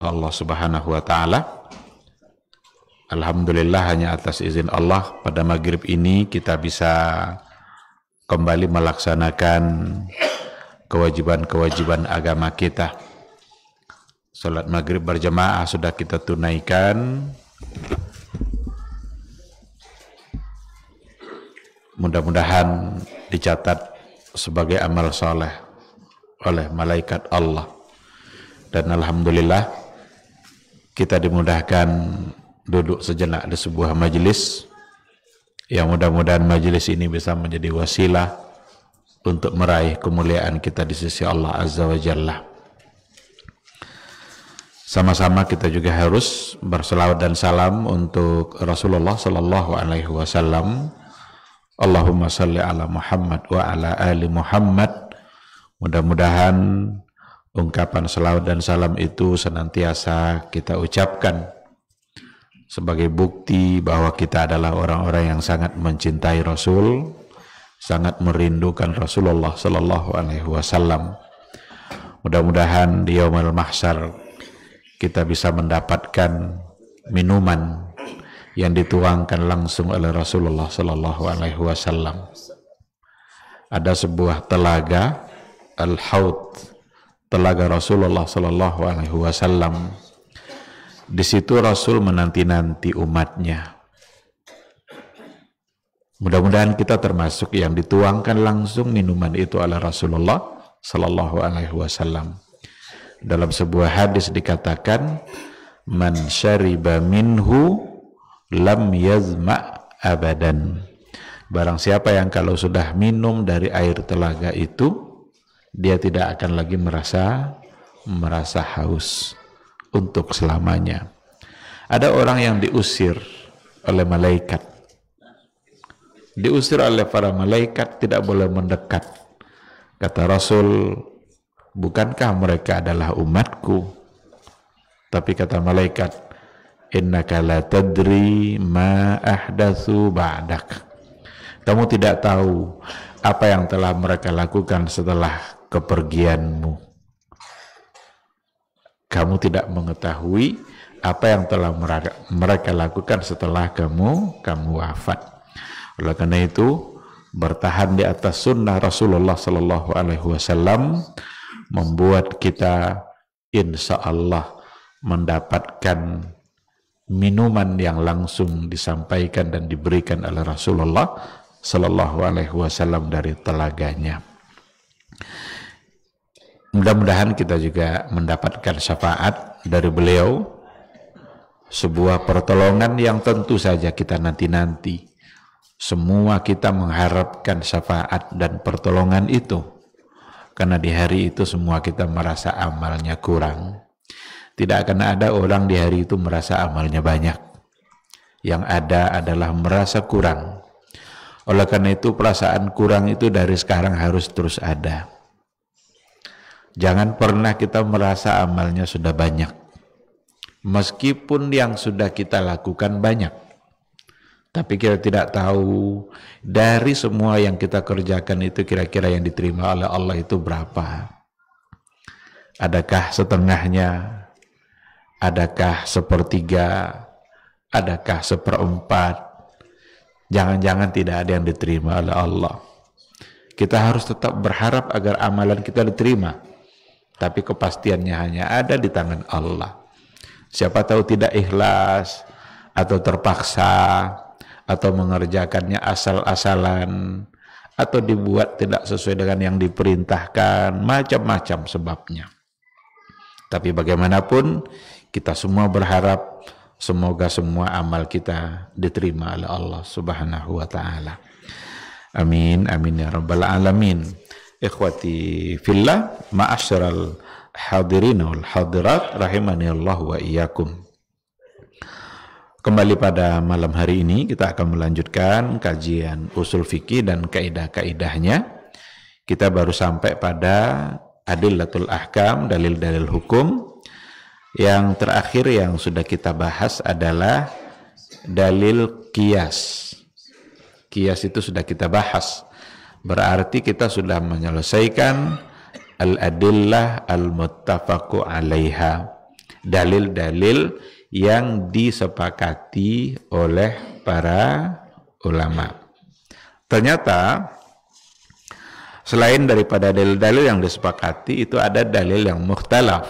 Allah Subhanahu wa taala. Alhamdulillah, hanya atas izin Allah pada maghrib ini kita bisa kembali melaksanakan kewajiban-kewajiban agama kita. Salat maghrib berjamaah sudah kita tunaikan. Mudah-mudahan dicatat sebagai amal soleh oleh malaikat Allah. Dan alhamdulillah kita dimudahkan duduk sejenak di sebuah majelis yang mudah-mudahan majelis ini bisa menjadi wasilah untuk meraih kemuliaan kita di sisi Allah Azza wa Jalla. Sama-sama kita juga harus berselawat dan salam untuk Rasulullah sallallahu alaihi wasallam. Allahumma salli ala Muhammad wa ala ali Muhammad. Mudah-mudahan ungkapan selawat dan salam itu senantiasa kita ucapkan sebagai bukti bahwa kita adalah orang-orang yang sangat mencintai Rasul, sangat merindukan Rasulullah sallallahu alaihi wasallam. Mudah-mudahan di yaumul mahsyar kita bisa mendapatkan minuman yang dituangkan langsung oleh Rasulullah sallallahu alaihi wasallam. Ada sebuah telaga, Al-Haud, telaga Rasulullah sallallahu alaihi wasallam. Di situ Rasul menanti-nanti umatnya. Mudah-mudahan kita termasuk yang dituangkan langsung minuman itu oleh Rasulullah sallallahu alaihi wasallam. Dalam sebuah hadis dikatakan, "Man syariba minhu lam yazma abadan." Barang siapa yang kalau sudah minum dari air telaga itu, dia tidak akan lagi merasa haus untuk selamanya. Ada orang yang diusir oleh malaikat. Diusir oleh para malaikat, tidak boleh mendekat. Kata Rasul, bukankah mereka adalah umatku? Tapi kata malaikat, innaka la tadri ma ahdatsu ba'dak. Kamu tidak tahu apa yang telah mereka lakukan setelah kepergianmu. Kamu tidak mengetahui apa yang telah mereka lakukan setelah kamu wafat. Oleh karena itu, bertahan di atas sunnah Rasulullah sallallahu alaihi wasallam membuat kita insya Allah mendapatkan minuman yang langsung disampaikan dan diberikan oleh Rasulullah sallallahu alaihi wasallam dari telaganya. Mudah-mudahan kita juga mendapatkan syafaat dari beliau, sebuah pertolongan yang tentu saja kita nanti-nanti. Semua kita mengharapkan syafaat dan pertolongan itu, karena di hari itu semua kita merasa amalnya kurang. Tidak akan ada orang di hari itu merasa amalnya banyak. Yang ada adalah merasa kurang. Oleh karena itu perasaan kurang itu dari sekarang harus terus ada. Jangan pernah kita merasa amalnya sudah banyak. Meskipun yang sudah kita lakukan banyak. Tapi kita tidak tahu dari semua yang kita kerjakan itu kira-kira yang diterima oleh Allah itu berapa. Adakah setengahnya? Adakah sepertiga? Adakah seperempat? Jangan-jangan tidak ada yang diterima oleh Allah. Kita harus tetap berharap agar amalan kita diterima. Tapi kepastiannya hanya ada di tangan Allah. Siapa tahu tidak ikhlas, atau terpaksa, atau mengerjakannya asal-asalan, atau dibuat tidak sesuai dengan yang diperintahkan, macam-macam sebabnya. Tapi bagaimanapun, kita semua berharap semoga semua amal kita diterima oleh Allah Subhanahu wa ta'ala. Amin, amin ya rabbal alamin. Ikhwati fillah, ma'asyiral hadirin wal hadirat, rahimani Allah wa iyyakum. Kembali pada malam hari ini kita akan melanjutkan kajian usul fikih dan kaidah-kaidahnya. Kita baru sampai pada adillatul ahkam, dalil-dalil hukum. Yang terakhir yang sudah kita bahas adalah dalil qiyas. Qiyas itu sudah kita bahas. Berarti kita sudah menyelesaikan al-adillah al-muttafaqu alaiha. dalil-dalil yang disepakati oleh para ulama. Ternyata selain daripada dalil-dalil yang disepakati, itu ada dalil yang mukhtalaf.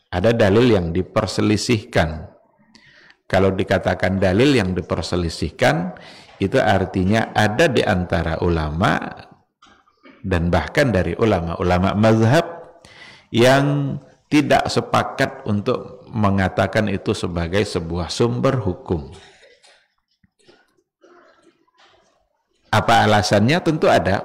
Ada dalil yang diperselisihkan. Kalau dikatakan dalil yang diperselisihkan, itu artinya ada di antara ulama dan bahkan dari ulama-ulama mazhab yang tidak sepakat untuk mengatakan itu sebagai sebuah sumber hukum. Apa alasannya? Tentu ada.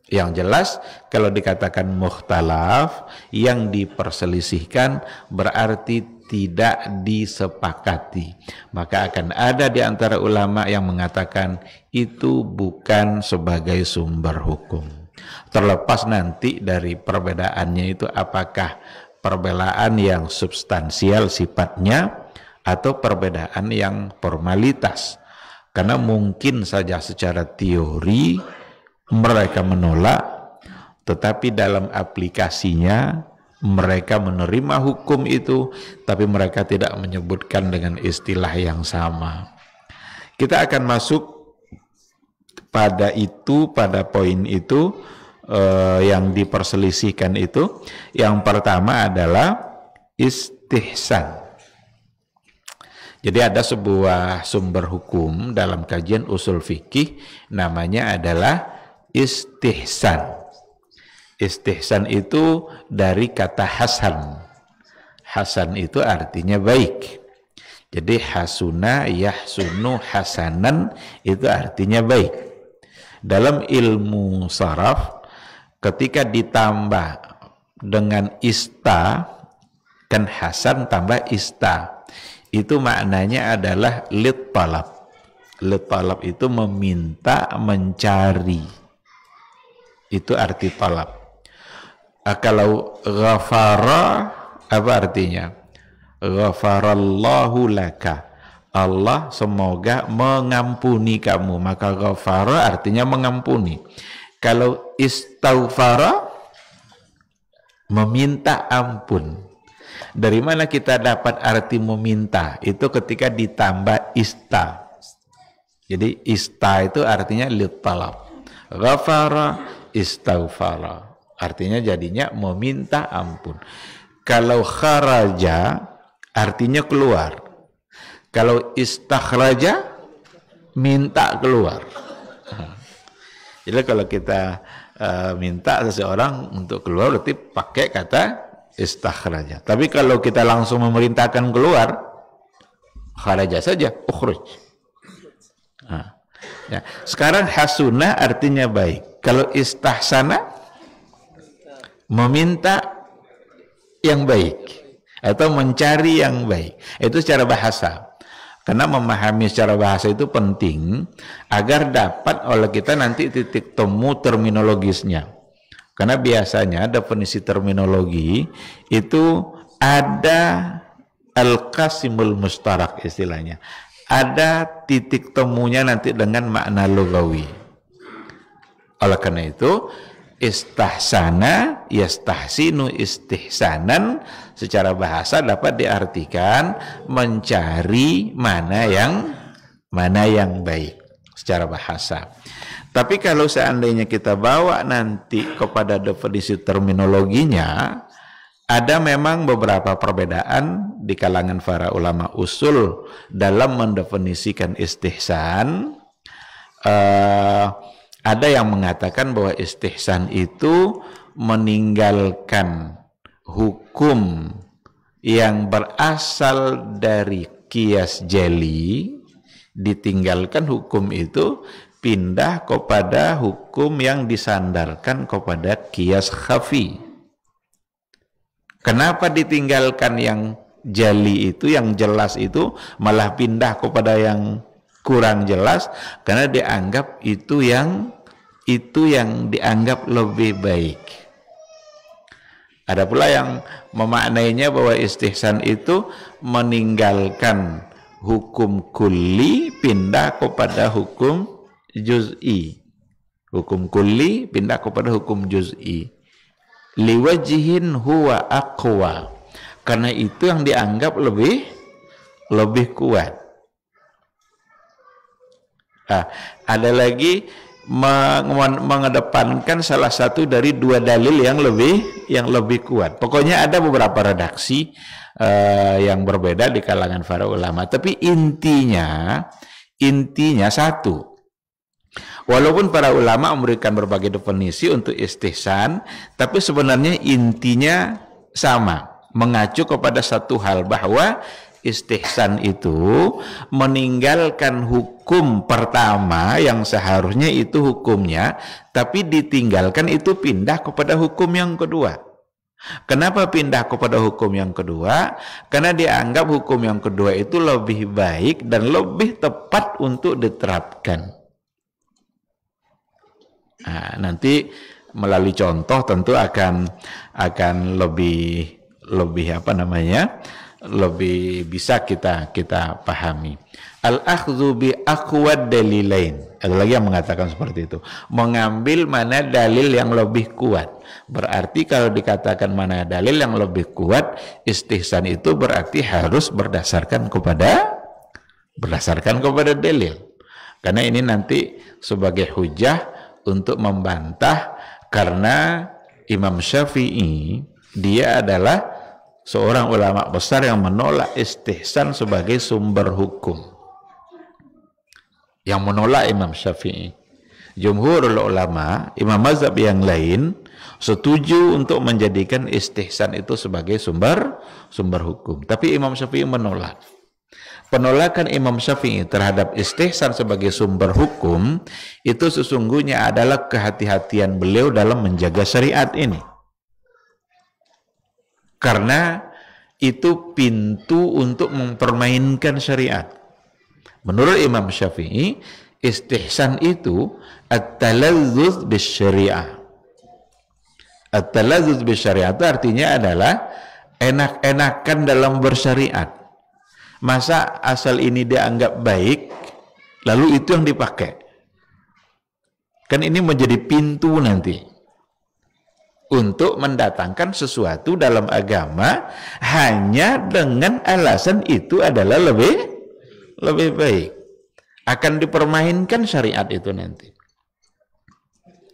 Yang jelas, kalau dikatakan mukhtalaf, yang diperselisihkan berarti tidak disepakati. Maka akan ada di antara ulama yang mengatakan itu bukan sebagai sumber hukum. Terlepas nanti dari perbedaannya itu, apakah perbedaan yang substansial sifatnya atau perbedaan yang formalitas. Karena mungkin saja secara teori mereka menolak, tetapi dalam aplikasinya mereka menerima hukum itu, tapi mereka tidak menyebutkan dengan istilah yang sama. Kita akan masuk pada itu, pada poin itu yang diperselisihkan itu. Yang pertama adalah istihsan. Jadi ada sebuah sumber hukum dalam kajian usul fikih, namanya adalah istihsan. Istihsan itu dari kata hasan. Hasan itu artinya baik. Jadi hasuna yahsunu hasanan itu artinya baik. Dalam ilmu saraf, ketika ditambah dengan ista, kan hasan tambah ista, itu maknanya adalah lit talab. Lit talab itu meminta, mencari. Itu arti talab. Kalau ghafara, apa artinya? Ghafarallahu laka. Allah semoga mengampuni kamu. Maka ghafara artinya mengampuni. Kalau istaghfara, meminta ampun. Dari mana kita dapat arti meminta? Itu ketika ditambah ista. Jadi ista itu artinya litalab. Ghafara, istaghfara. Artinya jadinya meminta ampun. Kalau kharaja artinya keluar. Kalau istakhraja minta keluar. Jadi kalau kita minta seseorang untuk keluar berarti pakai kata istakhraja. Tapi kalau kita langsung memerintahkan keluar, kharaja saja, ukhruj. Ya. Sekarang hasuna artinya baik. Kalau istahsana, meminta yang baik atau mencari yang baik. Itu secara bahasa. Karena memahami secara bahasa itu penting agar dapat oleh kita nanti titik temu terminologisnya. Karena biasanya definisi terminologi itu ada al-qasimul mustarak istilahnya. Ada titik temunya nanti dengan makna lugawi. Oleh karena itu, istahsana yastahsinu istihsanan secara bahasa dapat diartikan mencari mana yang baik secara bahasa. Tapi kalau seandainya kita bawa nanti kepada definisi terminologinya, ada memang beberapa perbedaan di kalangan para ulama usul dalam mendefinisikan istihsan. Ada yang mengatakan bahwa istihsan itu meninggalkan hukum yang berasal dari qiyas jali, ditinggalkan hukum itu, pindah kepada hukum yang disandarkan kepada qiyas khafi. Kenapa ditinggalkan yang jali itu, yang jelas itu, malah pindah kepada yang kurang jelas? Karena dianggap itu yang dianggap lebih baik. Ada pula yang memaknainya bahwa istihsan itu meninggalkan hukum kulli, pindah kepada hukum juz'i. Hukum kulli pindah kepada hukum juz'i. Liwajhin huwa aqwa. Karena itu yang dianggap lebih kuat. Ada lagi mengedepankan salah satu dari dua dalil yang lebih kuat. Pokoknya ada beberapa redaksi yang berbeda di kalangan para ulama, tapi intinya satu. Walaupun para ulama memberikan berbagai definisi untuk istihsan, tapi sebenarnya intinya sama, mengacu kepada satu hal, bahwa istihsan itu meninggalkan hukum pertama yang seharusnya itu hukumnya, tapi ditinggalkan itu pindah kepada hukum yang kedua. Kenapa pindah kepada hukum yang kedua? Karena dianggap hukum yang kedua itu lebih baik dan lebih tepat untuk diterapkan. Nanti melalui contoh tentu akan lebih lebih bisa kita pahami. Al-akhdhu bi aqwad dalilain. Ada lagi yang mengatakan seperti itu. Mengambil mana dalil yang lebih kuat. Berarti kalau dikatakan mana dalil yang lebih kuat, istihsan itu berarti harus berdasarkan kepada dalil. Karena ini nanti sebagai hujah untuk membantah, karena Imam Syafi'i dia adalah seorang ulama besar yang menolak istihsan sebagai sumber hukum. Yang menolak Imam Syafi'i. Jumhurul ulama, imam mazhab yang lain setuju untuk menjadikan istihsan itu sebagai sumber hukum. Tapi Imam Syafi'i menolak. Penolakan Imam Syafi'i terhadap istihsan sebagai sumber hukum itu sesungguhnya adalah kehati-hatian beliau dalam menjaga syariat ini. Karena itu pintu untuk mempermainkan syariat. Menurut Imam Syafi'i, istihsan itu at-talazzuz bisyariah. At-talazzuz bisyariah itu artinya adalah enak-enakan dalam bersyariat. Masa asal ini dianggap baik, lalu itu yang dipakai? Kan ini menjadi pintu nanti untuk mendatangkan sesuatu dalam agama hanya dengan alasan itu adalah lebih baik. Akan dipermainkan syariat itu nanti.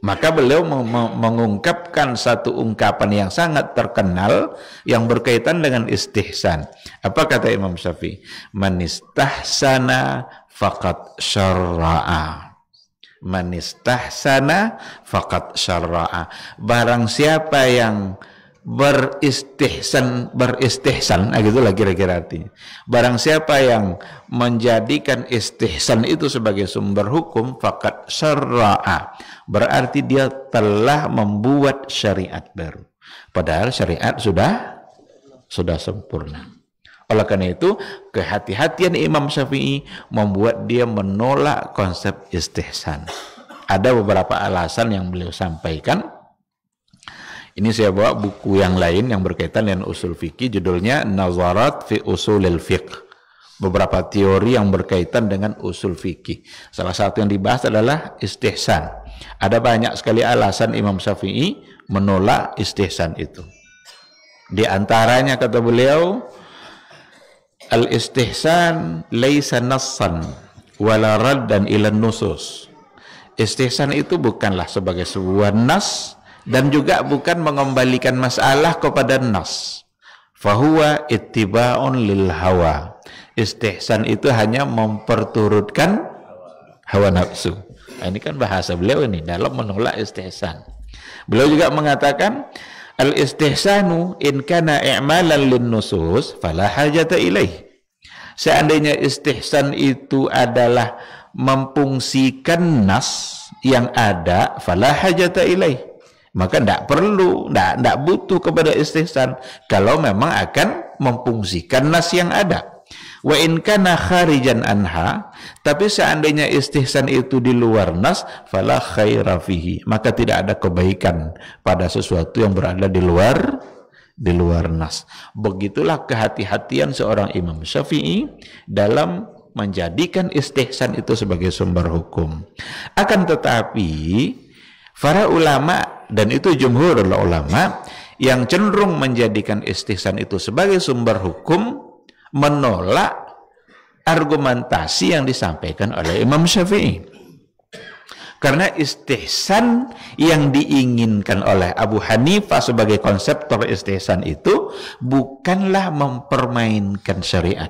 Maka beliau mengungkapkan satu ungkapan yang sangat terkenal yang berkaitan dengan istihsan. Apa kata Imam Syafi'i? Man istahsana faqad syarra'a. Man istahsana faqad syarra'a. Barang siapa yang beristihsan, gitulah kira-kira artinya. Barang siapa yang menjadikan istihsan itu sebagai sumber hukum, faqad syarra'a, berarti dia telah membuat syariat baru. Padahal syariat sudah sempurna. Oleh karena itu, kehati-hatian Imam Syafi'i membuat dia menolak konsep istihsan. Ada beberapa alasan yang beliau sampaikan. Ini saya bawa buku yang lain yang berkaitan dengan usul fikih, judulnya Nazarat fi Usulil Fiqh. Beberapa teori yang berkaitan dengan usul fikih. Salah satu yang dibahas adalah istihsan. Ada banyak sekali alasan Imam Syafi'i menolak istihsan itu. Di antaranya kata beliau, al-istihsan laisa nassan wala raddan ila nusus. Istihsan itu bukanlah sebagai sebuah nas dan juga bukan mengembalikan masalah kepada nas. Fahuwa ittiba'un lil hawa. Istihsan itu hanya memperturutkan hawa nafsu. Nah, ini kan bahasa beliau ini dalam menolak istihsan. Beliau juga mengatakan al-istihsanu in kana i'malan lin nusus fala hajata ilaih. Seandainya istihsan itu adalah memfungsikan nas yang ada, fala hajata ilaih, maka tidak perlu, tidak butuh kepada istihsan kalau memang akan memfungsikan nas yang ada. Wa in kana kharijan anha, tapi seandainya istihsan itu di luar nas, fala khaira fihi, maka tidak ada kebaikan pada sesuatu yang berada di luar nas. Begitulah kehati-hatian seorang Imam Syafi'i dalam menjadikan istihsan itu sebagai sumber hukum. Akan tetapi para ulama, dan itu jumhur ulama, yang cenderung menjadikan istihsan itu sebagai sumber hukum menolak argumentasi yang disampaikan oleh Imam Syafi'i. Karena istihsan yang diinginkan oleh Abu Hanifah sebagai konseptor istihsan itu bukanlah mempermainkan syariat.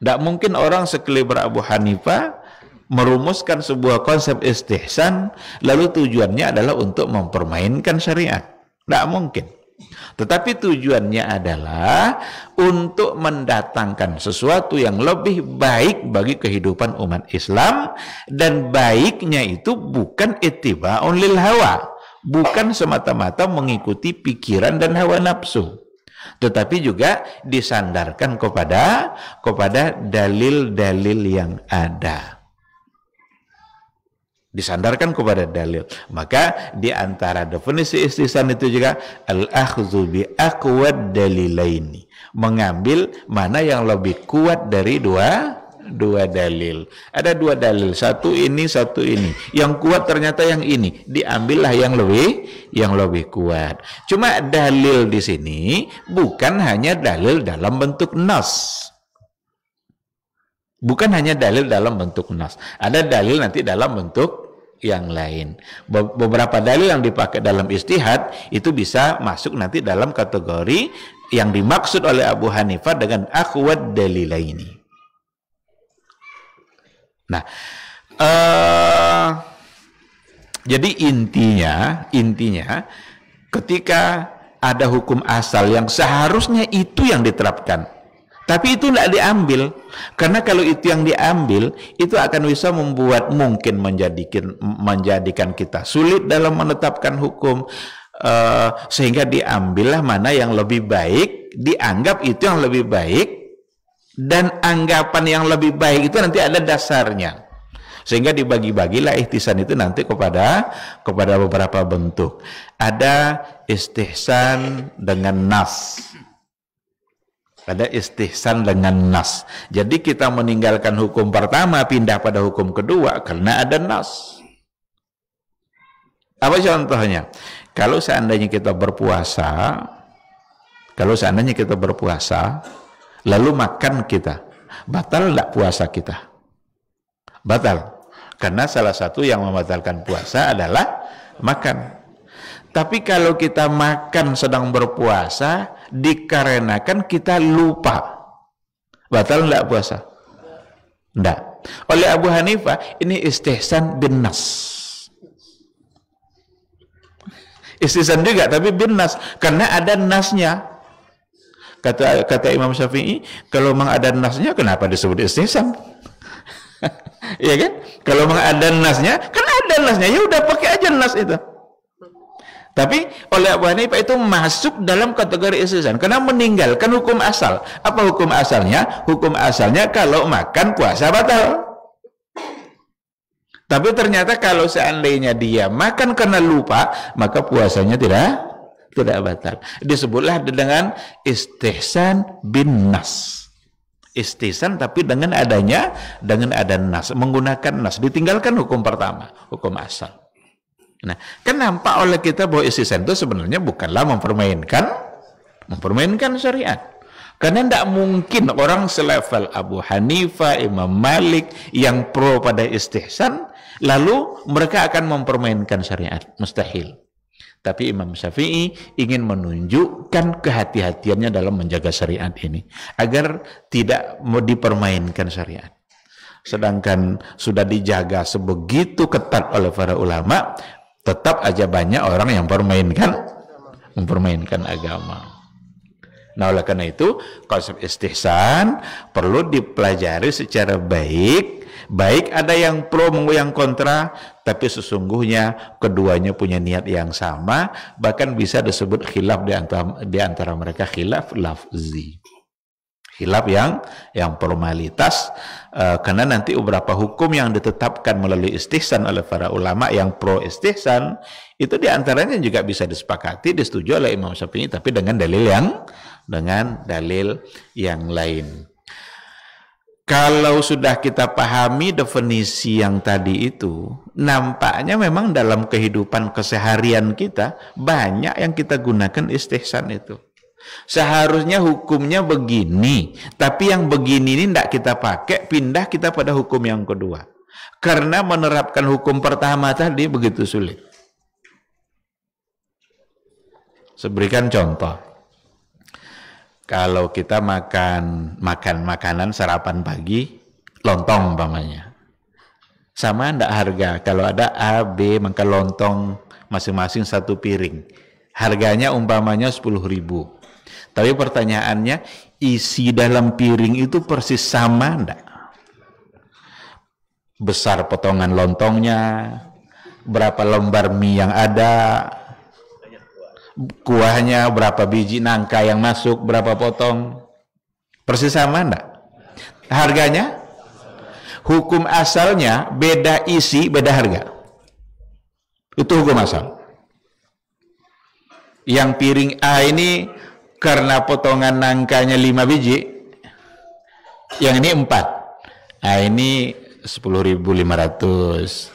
Tidak mungkin orang sekaliber Abu Hanifah merumuskan sebuah konsep istihsan lalu tujuannya adalah untuk mempermainkan syariat. Tidak mungkin. Tetapi tujuannya adalah untuk mendatangkan sesuatu yang lebih baik bagi kehidupan umat Islam, dan baiknya itu bukan ittiba'un lil hawa, bukan semata-mata mengikuti pikiran dan hawa nafsu, tetapi juga disandarkan kepada dalil-dalil yang ada. Disandarkan kepada dalil. Maka di antara definisi istihsan itu juga al-akhdhu bi aqwad dalilaini, mengambil mana yang lebih kuat dari dua dalil. Ada dua dalil, satu ini satu ini, yang kuat ternyata yang ini, diambillah yang lebih kuat. Cuma dalil di sini bukan hanya dalil dalam bentuk nas. Bukan hanya dalil dalam bentuk nas. Ada dalil nanti dalam bentuk yang lain. Beberapa dalil yang dipakai dalam ijtihad itu bisa masuk nanti dalam kategori yang dimaksud oleh Abu Hanifah dengan aqwad dalilaini. Nah, jadi intinya ketika ada hukum asal yang seharusnya itu yang diterapkan, tapi itu tidak diambil, karena kalau itu yang diambil, itu akan bisa membuat mungkin menjadikan kita sulit dalam menetapkan hukum, sehingga diambillah mana yang lebih baik, dianggap itu yang lebih baik, dan anggapan yang lebih baik itu nanti ada dasarnya, sehingga dibagi-bagilah ihtisan itu nanti kepada beberapa bentuk. Ada istihsan dengan nas. Ada istihsan dengan nas. Jadi kita meninggalkan hukum pertama pindah pada hukum kedua karena ada nas. Apa contohnya? Kalau seandainya kita berpuasa, lalu makan kita, batal tidak puasa kita? Batal. Karena salah satu yang membatalkan puasa adalah makan. Tapi kalau kita makan sedang berpuasa dikarenakan kita lupa, batal tidak puasa? Tidak. Oleh Abu Hanifah ini istihsan bin nas. Istihsan juga tapi bin nas, karena ada nasnya. Kata Imam Syafi'i, kalau memang ada nasnya kenapa disebut istihsan? Iya kan? Kalau memang ada nasnya, kan ada nasnya, ya udah pakai aja nas itu. Tapi oleh Abu Hanifah itu masuk dalam kategori istihsan karena meninggalkan hukum asal. Apa hukum asalnya? Hukum asalnya kalau makan puasa batal. Tapi ternyata kalau seandainya dia makan karena lupa, maka puasanya tidak batal. Disebutlah dengan istihsan bin nas. Istihsan tapi dengan ada nas, menggunakan nas, ditinggalkan hukum pertama, hukum asal. Nah, kan nampak oleh kita bahwa istihsan itu sebenarnya bukanlah mempermainkan syariat. Karena tidak mungkin orang selevel Abu Hanifah, Imam Malik yang pro pada istihsan, lalu mereka akan mempermainkan syariat. Mustahil. Tapi Imam Syafi'i ingin menunjukkan kehati-hatiannya dalam menjaga syariat ini, agar tidak mau dipermainkan syariat. Sedangkan sudah dijaga sebegitu ketat oleh para ulama, tetap aja banyak orang yang mempermainkan agama. Nah, oleh karena itu konsep istihsan perlu dipelajari secara baik. Baik ada yang pro maupun yang kontra, tapi sesungguhnya keduanya punya niat yang sama, bahkan bisa disebut khilaf di antara mereka khilaf lafzi. Khilaf yang formalitas, karena nanti beberapa hukum yang ditetapkan melalui istihsan oleh para ulama yang pro istihsan itu diantaranya juga bisa disepakati, disetujui oleh Imam Syafi'i, tapi dengan dalil yang lain. Kalau sudah kita pahami definisi yang tadi itu, nampaknya memang dalam kehidupan keseharian kita banyak yang kita gunakan istihsan itu. Seharusnya hukumnya begini, tapi yang begini ini tidak kita pakai, pindah kita pada hukum yang kedua. Karena menerapkan hukum pertama tadi begitu sulit. Saya berikan contoh. Kalau kita makan makanan sarapan pagi, lontong umpamanya. Sama enggak harga? Kalau ada A, B, maka lontong masing-masing 1 piring. Harganya umpamanya 10.000. Tapi pertanyaannya, isi dalam piring itu persis sama enggak? Besar potongan lontongnya, berapa lembar mie yang ada, kuahnya, berapa biji nangka yang masuk, berapa potong, persis sama enggak? Harganya? Hukum asalnya beda isi, beda harga. Itu hukum asal. Yang piring A ini karena potongan nangkanya 5 biji, yang ini 4. Nah ini 10.500.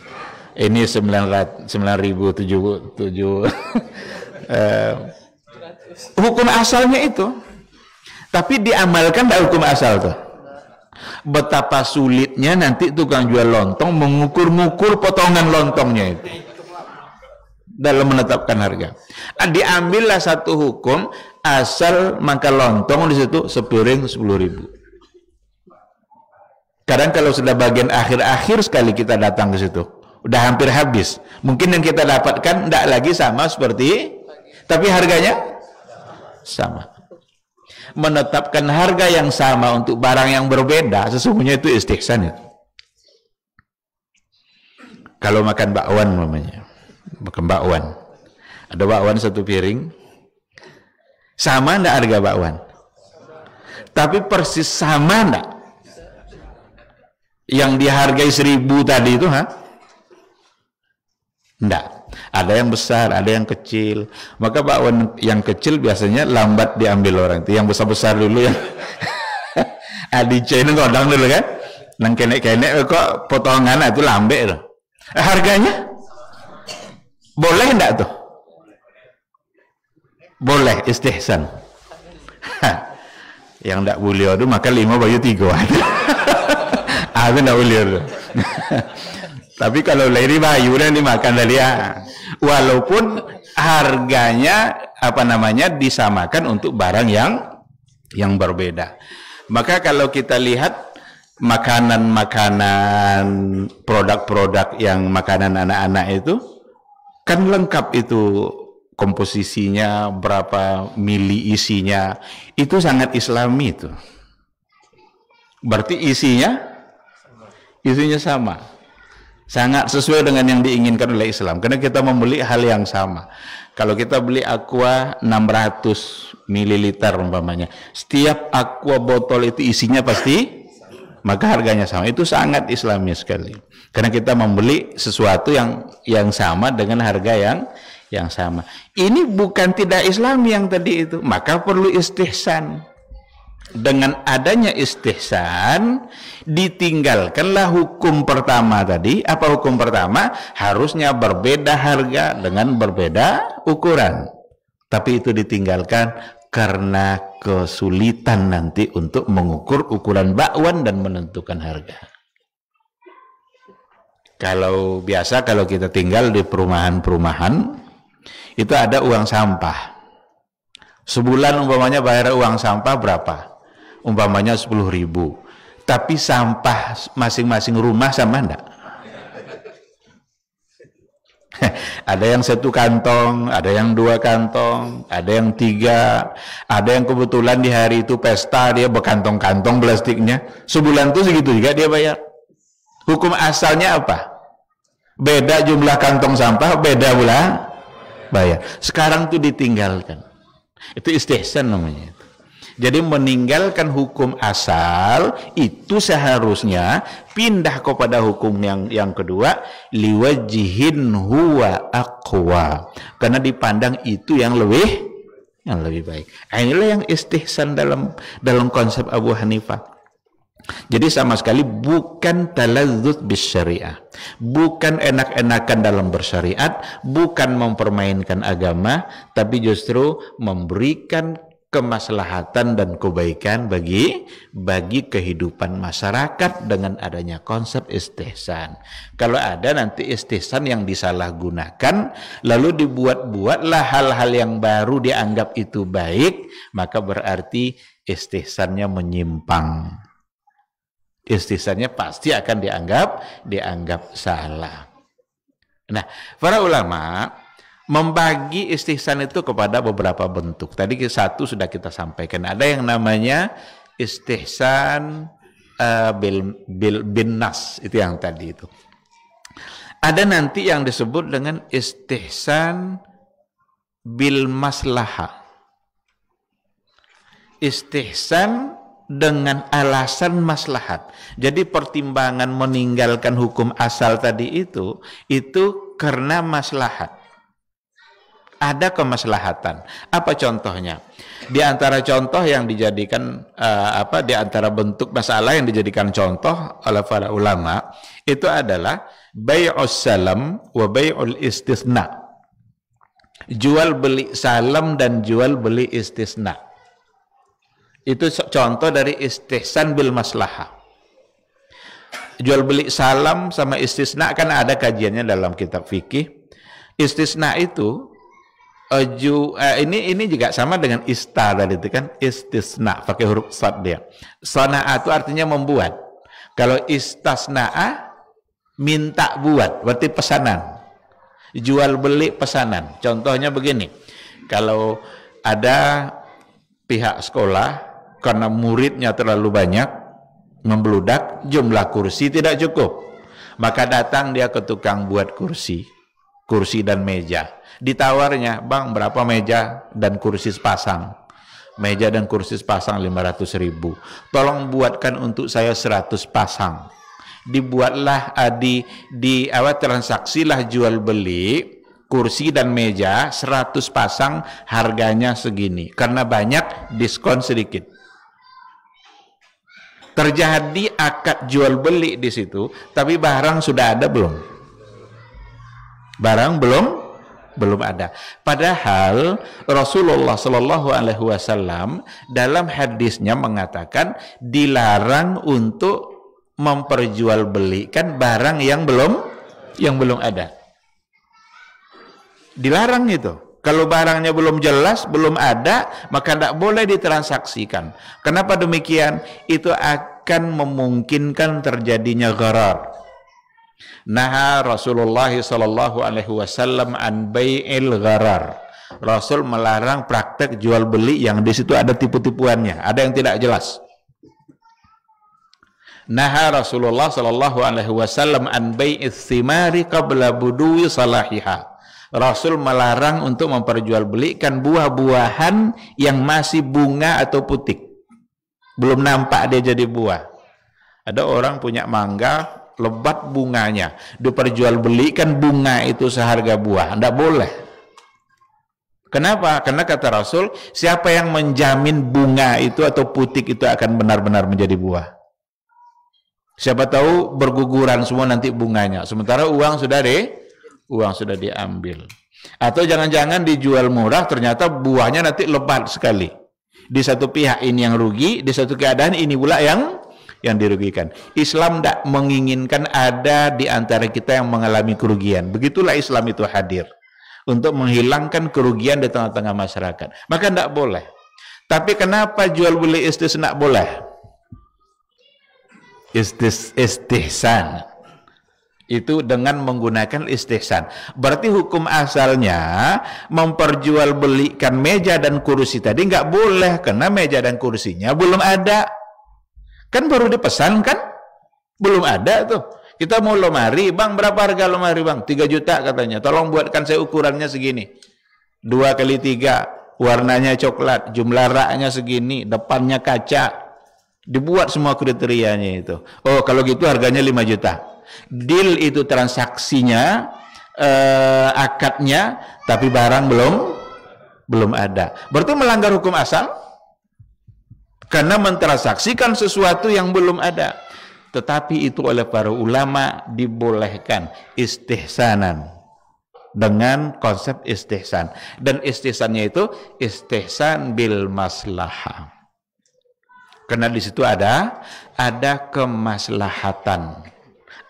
Ini 9.007. Hukum asalnya itu, tapi diamalkan dari hukum asal tuh. Betapa sulitnya nanti tukang jual lontong mengukur-ngukur potongan lontongnya itu dalam menetapkan harga. Diambillah satu hukum asal, maka lontong di situ sepiring 10.000. Kadang kalau sudah bagian akhir-akhir sekali kita datang ke situ, udah hampir habis. Mungkin yang kita dapatkan tidak lagi sama seperti, tapi harganya sama. Menetapkan harga yang sama untuk barang yang berbeda, sesungguhnya itu istihsan itu. Kalau makan bakwan namanya, makan bakwan. Ada bakwan 1 piring, sama enggak harga bakwan? Tapi persis sama enggak? Yang dihargai 1.000 tadi itu, enggak. Ada yang besar, ada yang kecil. Maka bakwan yang kecil biasanya lambat diambil orang itu. Yang besar-besar dulu yang adice ini kodang dulu kan. Nang kenek-kenek kok potongan itu lambe loh. Harganya boleh enggak tuh? Boleh istihsan. Yang enggak boleh itu maka 5 bayu 3. Aku enggak boleh. Tapi kalau lari bayu dan dimakan dari walaupun harganya disamakan untuk barang yang berbeda. Maka kalau kita lihat makanan-makanan, produk-produk yang makanan anak-anak itu kan lengkap itu, komposisinya, berapa mili isinya, itu sangat islami itu. Berarti isinya sama. Sangat sesuai dengan yang diinginkan oleh Islam, karena kita membeli hal yang sama. Kalau kita beli aqua 600 ml umpamanya, setiap aqua botol itu isinya pasti, maka harganya sama. Itu sangat islami sekali, karena kita membeli sesuatu yang sama dengan harga yang sama. Ini bukan tidak islami yang tadi itu, maka perlu istihsan. Dengan adanya istihsan, ditinggalkanlah hukum pertama tadi. Apa hukum pertama? Harusnya berbeda harga dengan berbeda ukuran. Tapi itu ditinggalkan karena kesulitan nanti untuk mengukur ukuran bakwan dan menentukan harga. Kalau biasa, kalau kita tinggal di perumahan-perumahan, itu ada uang sampah. Sebulan umpamanya bayar uang sampah berapa? Umpamanya 10.000, tapi sampah masing-masing rumah sama enggak? Ada yang 1 kantong, ada yang 2 kantong, ada yang 3, ada yang kebetulan di hari itu pesta dia berkantong-kantong plastiknya, sebulan tuh segitu juga dia bayar. Hukum asalnya apa? Beda jumlah kantong sampah, beda pula bayar. Sekarang tuh ditinggalkan. Itu istihsan namanya. Jadi meninggalkan hukum asal itu seharusnya pindah kepada hukum yang kedua, liwajihin huwa aqwa, karena dipandang itu yang lebih baik. Inilah yang istihsan dalam konsep Abu Hanifah. Jadi sama sekali bukan taladzuz bis syariah, bukan enak-enakan dalam bersyariat, bukan mempermainkan agama, tapi justru memberikan kemaslahatan dan kebaikan bagi kehidupan masyarakat dengan adanya konsep istihsan. Kalau ada nanti istihsan yang disalahgunakan, lalu dibuat-buatlah hal-hal yang baru dianggap itu baik, maka berarti istihsannya menyimpang. Istihsannya pasti akan dianggap salah. Nah, para ulama membagi istihsan itu kepada beberapa bentuk. Tadi satu sudah kita sampaikan. Ada yang namanya istihsan bin nas, itu yang tadi itu. Ada nanti yang disebut dengan istihsan bil maslahah. Istihsan dengan alasan maslahat. Jadi pertimbangan meninggalkan hukum asal tadi itu karena maslahat. Ada kemaslahatan. Apa contohnya? Di antara contoh yang dijadikan di antara bentuk masalah yang dijadikan contoh oleh para ulama itu adalah bai'us salam wa bai'ul istisna. Jual beli salam dan jual beli istisna. Itu contoh dari istihsan bil maslahah. Jual beli salam sama istisna kan ada kajiannya dalam kitab fikih. Istisna itu ini juga sama dengan ista tadi itu kan, istisna pakai huruf sad dia. Sana'a itu artinya membuat. Kalau istasna'a minta buat, berarti pesanan. Jual beli pesanan. Contohnya begini. Kalau ada pihak sekolah karena muridnya terlalu banyak membludak, jumlah kursi tidak cukup, maka datang dia ke tukang buat kursi dan meja. Ditawarnya, bang berapa meja dan kursi sepasang? Meja dan kursi sepasang 500.000. Tolong buatkan untuk saya 100 pasang. Dibuatlah transaksilah jual beli kursi dan meja 100 pasang, harganya segini. Karena banyak, diskon sedikit. Terjadi akad jual beli di situ, tapi barang sudah ada belum? Barang belum ada. Padahal Rasulullah Shallallahu Alaihi Wasallam dalam hadisnya mengatakan dilarang untuk memperjualbelikan barang yang belum ada. Dilarang itu. Kalau barangnya belum jelas, belum ada, maka tidak boleh ditransaksikan. Kenapa demikian? Itu akan memungkinkan terjadinya gharar. Naha Rasulullah sallallahu alaihi wasallam an bai'il gharar. Rasul melarang praktek jual beli yang di situ ada tipu-tipuannya, ada yang tidak jelas. Naha Rasulullah sallallahu alaihi wasallam an bai'is thimari qabla budui salahiha. Rasul melarang untuk memperjualbelikan buah-buahan yang masih bunga atau putik. Belum nampak dia jadi buah. Ada orang punya mangga, lebat bunganya, diperjualbelikan bunga itu seharga buah. Tidak boleh. Kenapa? Karena kata Rasul, siapa yang menjamin bunga itu atau putik itu akan benar-benar menjadi buah? Siapa tahu berguguran semua nanti bunganya. Sementara uang sudah diambil. Atau jangan-jangan dijual murah, ternyata buahnya nanti lebat sekali. Di satu pihak ini yang rugi, di satu keadaan ini pula yang dirugikan. Islam tidak menginginkan ada di antara kita yang mengalami kerugian. Begitulah Islam itu hadir untuk menghilangkan kerugian di tengah-tengah masyarakat. Maka tidak boleh. Tapi kenapa jual beli istisna boleh? Istihsan itu dengan menggunakan istihsan. Berarti hukum asalnya memperjualbelikan meja dan kursi tadi nggak boleh, karena meja dan kursinya belum ada. Kan baru dipesan kan? Belum ada tuh. Kita mau lemari, bang berapa harga lemari bang? 3 juta katanya. Tolong buatkan saya ukurannya segini. 2x3, warnanya coklat, jumlah raknya segini, depannya kaca. Dibuat semua kriterianya itu. Oh kalau gitu harganya 5 juta. Deal itu transaksinya, akadnya, tapi barang belum ada. Berarti melanggar hukum asal? karena mentransaksikan sesuatu yang belum ada. Tetapi itu oleh para ulama dibolehkan istihsanan, dengan konsep istihsan. Dan istihsannya itu istihsan bil maslahah. Karena di situ ada kemaslahatan.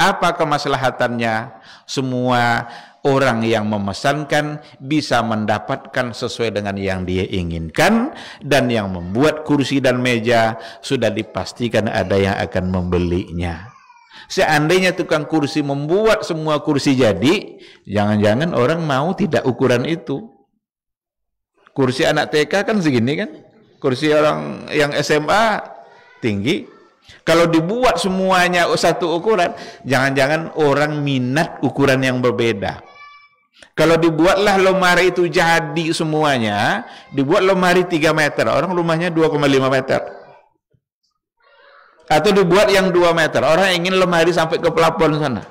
Apa kemaslahatannya? Semua orang yang memesankan bisa mendapatkan sesuai dengan yang dia inginkan, dan yang membuat kursi dan meja sudah dipastikan ada yang akan membelinya. Seandainya tukang kursi membuat semua kursi jadi, jangan-jangan orang mau tidak ukuran itu. Kursi anak TK kan segini kan, kursi orang yang SMA tinggi. Kalau dibuat semuanya satu ukuran, jangan-jangan orang minat ukuran yang berbeda. Kalau dibuatlah lemari itu jadi semuanya, dibuat lemari 3 meter, orang rumahnya 2,5 meter. Atau dibuat yang 2 meter, orang ingin lemari sampai ke plafon sana.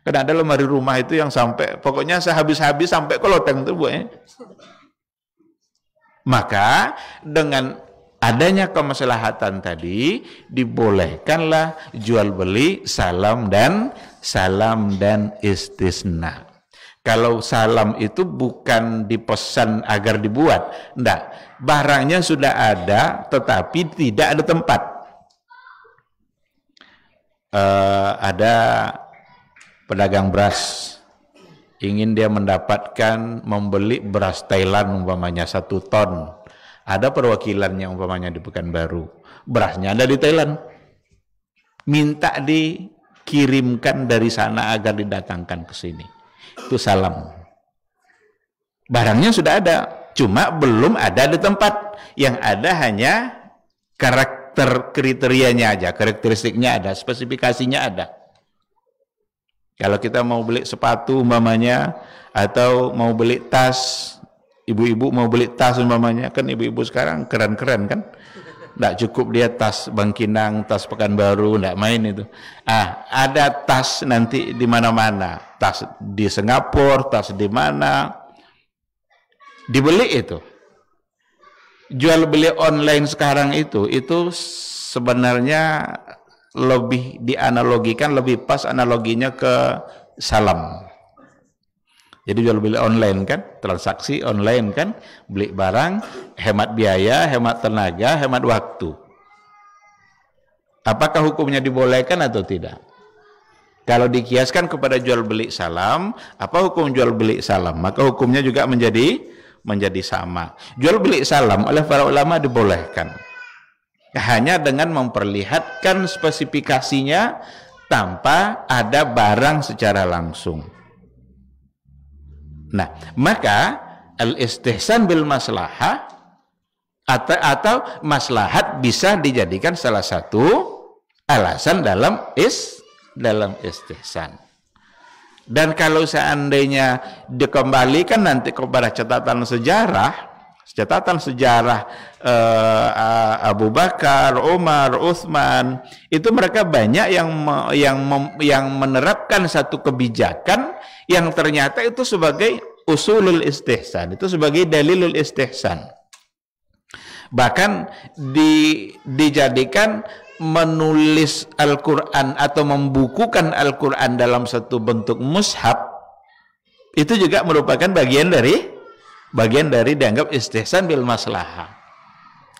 Karena ada lemari rumah itu yang sampai, pokoknya sehabis-habis sampai ke loteng itu buatnya. Maka dengan adanya kemaslahatan tadi, dibolehkanlah jual beli salam dan istisna. Kalau salam itu bukan dipesan agar dibuat, enggak. Barangnya sudah ada, tetapi tidak ada tempat. Ada pedagang beras, ingin dia membeli beras Thailand umpamanya 1 ton. Ada perwakilannya umpamanya di Pekanbaru, berasnya ada di Thailand, minta dikirimkan dari sana agar didatangkan ke sini. Itu salam. Barangnya sudah ada, cuma belum ada di tempat. Yang ada hanya karakter kriterianya aja, karakteristiknya ada, spesifikasinya ada. Kalau kita mau beli sepatu umpamanya, atau mau beli tas, ibu-ibu mau beli tas umpamanya, kan ibu-ibu sekarang keren-keren kan, nggak cukup dia tas Bangkinang, tas Pekanbaru, nggak main itu. Ada tas nanti di mana-mana, tas di Singapura, tas di mana, dibeli itu. Jual beli online sekarang itu sebenarnya lebih dianalogikan, lebih pas analoginya ke salam. Jadi jual beli online kan, transaksi online kan, beli barang, hemat biaya, hemat tenaga, hemat waktu. Apakah hukumnya dibolehkan atau tidak? Kalau dikiaskan kepada jual beli salam, apa hukum jual beli salam? Maka hukumnya juga menjadi sama. Jual beli salam oleh para ulama dibolehkan, hanya dengan memperlihatkan spesifikasinya tanpa ada barang secara langsung. Nah, maka al-istihsan bil maslahah atau maslahat bisa dijadikan salah satu alasan dalam istihsan. Dan kalau seandainya dikembalikan nanti kepada catatan sejarah Abu Bakar, Umar, Utsman, itu mereka banyak yang menerapkan satu kebijakan yang ternyata itu sebagai usulul istihsan, itu sebagai dalilul istihsan. Bahkan dijadikan menulis Al-Quran atau membukukan Al-Quran dalam satu bentuk mushaf, itu juga merupakan bagian dari dianggap istihsan bil maslahah.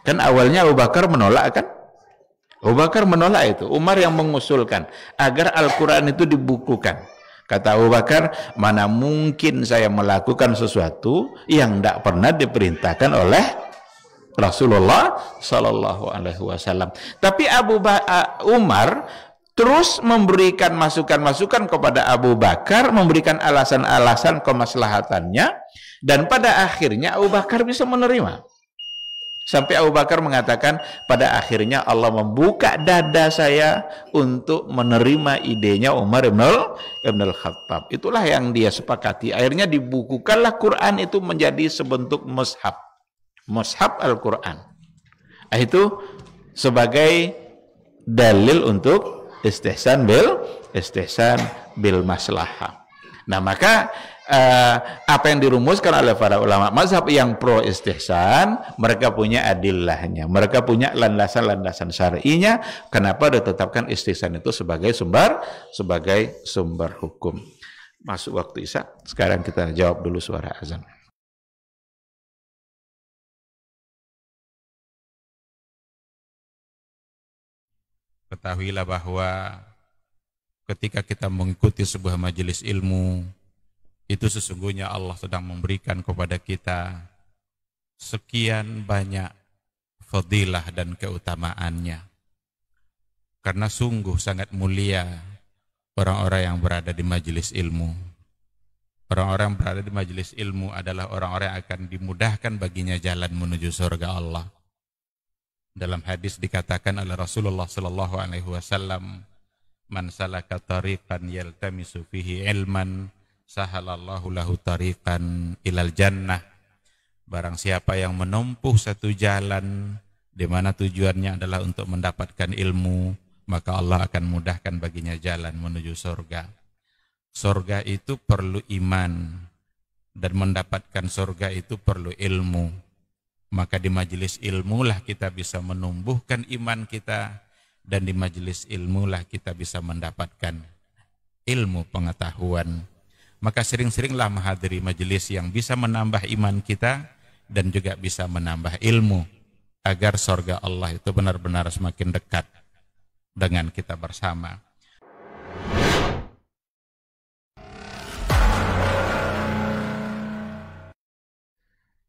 Kan awalnya Abu Bakar menolak kan? Abu Bakar menolak itu, Umar yang mengusulkan agar Al-Quran itu dibukukan. Kata Abu Bakar, mana mungkin saya melakukan sesuatu yang tidak pernah diperintahkan oleh Rasulullah Sallallahu Alaihi Wasallam. Tapi Umar terus memberikan masukan-masukan kepada Abu Bakar, memberikan alasan-alasan kemaslahatannya, dan pada akhirnya Abu Bakar bisa menerima. Sampai Abu Bakar mengatakan, pada akhirnya Allah membuka dada saya untuk menerima idenya Umar ibn al-Khattab. Itulah yang dia sepakati. Akhirnya dibukukanlah Quran itu menjadi sebentuk mushaf. Mushaf Al-Quran. Itu sebagai dalil untuk istihsan bil maslahah. Nah, maka apa yang dirumuskan oleh para ulama mazhab yang pro istihsan, mereka punya adillahnya, mereka punya landasan-landasan syar'inya kenapa ditetapkan istihsan itu sebagai sumber hukum. Masuk waktu Isya, sekarang kita jawab dulu suara azan. Ketahuilah bahwa ketika kita mengikuti sebuah majelis ilmu, itu sesungguhnya Allah sedang memberikan kepada kita sekian banyak fadilah dan keutamaannya. Karena sungguh sangat mulia orang-orang yang berada di majelis ilmu. Orang-orang yang berada di majelis ilmu adalah orang-orang yang akan dimudahkan baginya jalan menuju surga Allah. Dalam hadis dikatakan oleh Rasulullah sallallahu alaihi wasallam, "Man salaka tariqan yaltamisu fihi ilman, sahalallahu lahu tariqan ilal jannah." Barang siapa yang menempuh satu jalan di mana tujuannya adalah untuk mendapatkan ilmu, maka Allah akan mudahkan baginya jalan menuju surga. Surga itu perlu iman, dan mendapatkan surga itu perlu ilmu. Maka di majelis ilmulah kita bisa menumbuhkan iman kita, dan di majelis ilmulah kita bisa mendapatkan ilmu pengetahuan. Maka sering-seringlah menghadiri majelis yang bisa menambah iman kita dan juga bisa menambah ilmu, agar surga Allah itu benar-benar semakin dekat dengan kita bersama.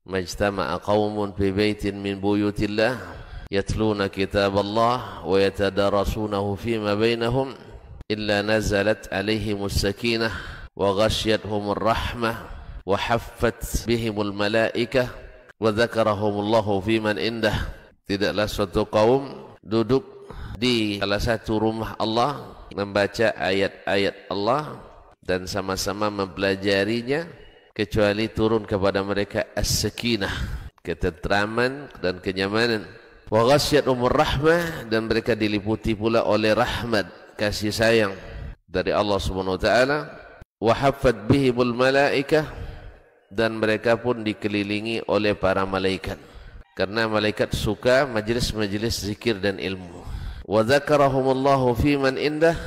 Majtama'a qaumun fi baitin min buyutillah yatluna kitaballah wa yatadarasunahu fima bainahum illa nazalat alaihimus sakinah wa ghasyiyatuhumur rahmah wa haffat bihimul malaikah wa dzakarahumullahu fiman indah. Tidaklah suatu kaum duduk di salah satu rumah Allah membaca ayat-ayat Allah dan sama-sama mempelajarinya, kecuali turun kepada mereka as-sakinah, ketentraman dan kenyamanan. Wa ghasyiyatuhumur rahmah, dan mereka diliputi pula oleh rahmat, kasih sayang dari Allah Subhanahu wa taala. Wa haffat bihimul malaikah, dan mereka pun dikelilingi oleh para malaikat, karena malaikat suka majelis-majelis zikir dan ilmu. Wa dzakarahumullahu fiman indah,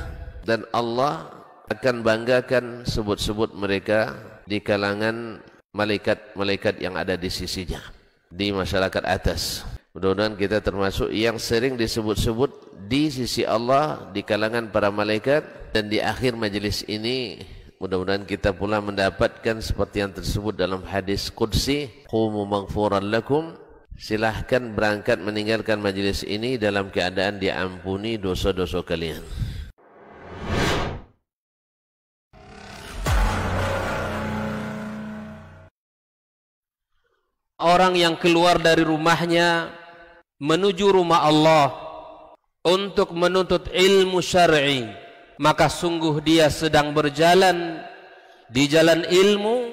dan Allah akan banggakan sebut-sebut mereka di kalangan malaikat-malaikat yang ada di sisinya, di masyarakat atas. Mudah-mudahan kita termasuk yang sering disebut-sebut di sisi Allah, di kalangan para malaikat, dan di akhir majelis ini mudah-mudahan kita pula mendapatkan seperti yang tersebut dalam hadis qudsi, qumu maghfuran lakum, silahkan berangkat meninggalkan majelis ini dalam keadaan diampuni dosa-dosa kalian. Orang yang keluar dari rumahnya menuju rumah Allah untuk menuntut ilmu syar'i, maka sungguh dia sedang berjalan di jalan ilmu,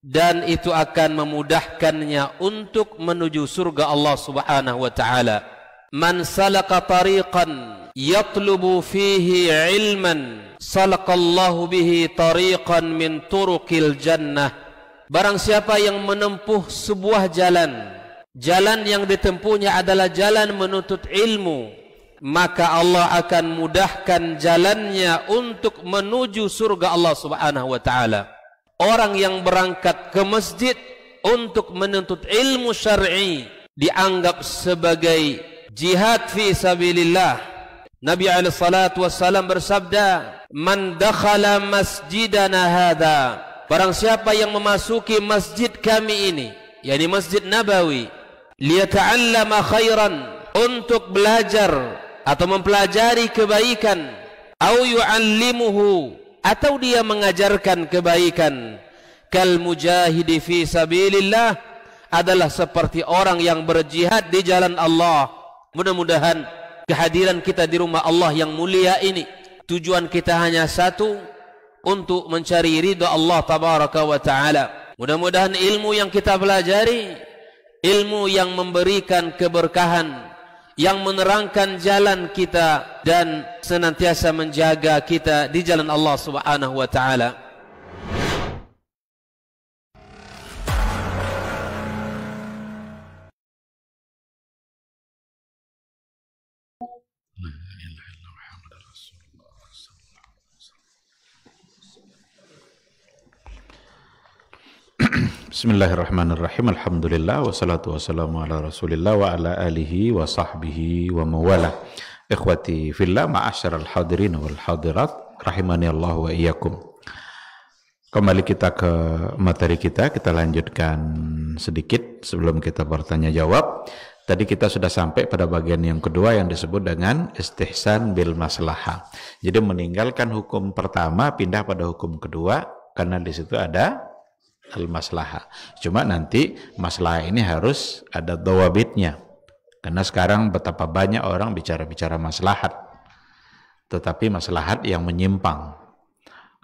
dan itu akan memudahkannya untuk menuju surga Allah Subhanahu wa taala. Man salaka tariqan yatlubu fihi ilman, salakallahu bihi tariqan min turuqil jannah. Barang siapa yang menempuh sebuah jalan yang ditempuhnya adalah jalan menuntut ilmu, maka Allah akan mudahkan jalannya untuk menuju surga Allah Subhanahu wa taala. Orang yang berangkat ke masjid untuk menuntut ilmu syar'i dianggap sebagai jihad fi sabilillah. Nabi alaihi salatu wassalam bersabda, "Man dakhala masjidana hadza", barang siapa yang memasuki masjid kami ini, yakni Masjid Nabawi, liyata'allama khairan, untuk belajar atau mempelajari kebaikan, au yu'allimuhu, atau dia mengajarkan kebaikan, kal mujahidi fi sabilillah, adalah seperti orang yang berjihad di jalan Allah. Mudah-mudahan kehadiran kita di rumah Allah yang mulia ini, tujuan kita hanya satu, untuk mencari ridha Allah tabaraka wa ta'ala. Mudah-mudahan ilmu yang kita pelajari, ilmu yang memberikan keberkahan, yang menerangkan jalan kita dan senantiasa menjaga kita di jalan Allah Subhanahu wa ta'ala. Bismillahirrahmanirrahim. Alhamdulillah wassalatu wassalamu ala Rasulillah wa ala alihi wa sahbihi wa mawala. Ikhwati fillah, ma'asyiral hadirin wal hadirat, rahimani Allah wa iyyakum. Kembali kita ke materi kita lanjutkan sedikit sebelum kita bertanya jawab. Tadi kita sudah sampai pada bagian yang kedua yang disebut dengan istihsan bil maslahah. Jadi meninggalkan hukum pertama pindah pada hukum kedua karena di situ ada al-maslahah. Cuma nanti masalah ini harus ada dawabitnya. Karena sekarang betapa banyak orang bicara-bicara maslahat. Tetapi maslahat yang menyimpang.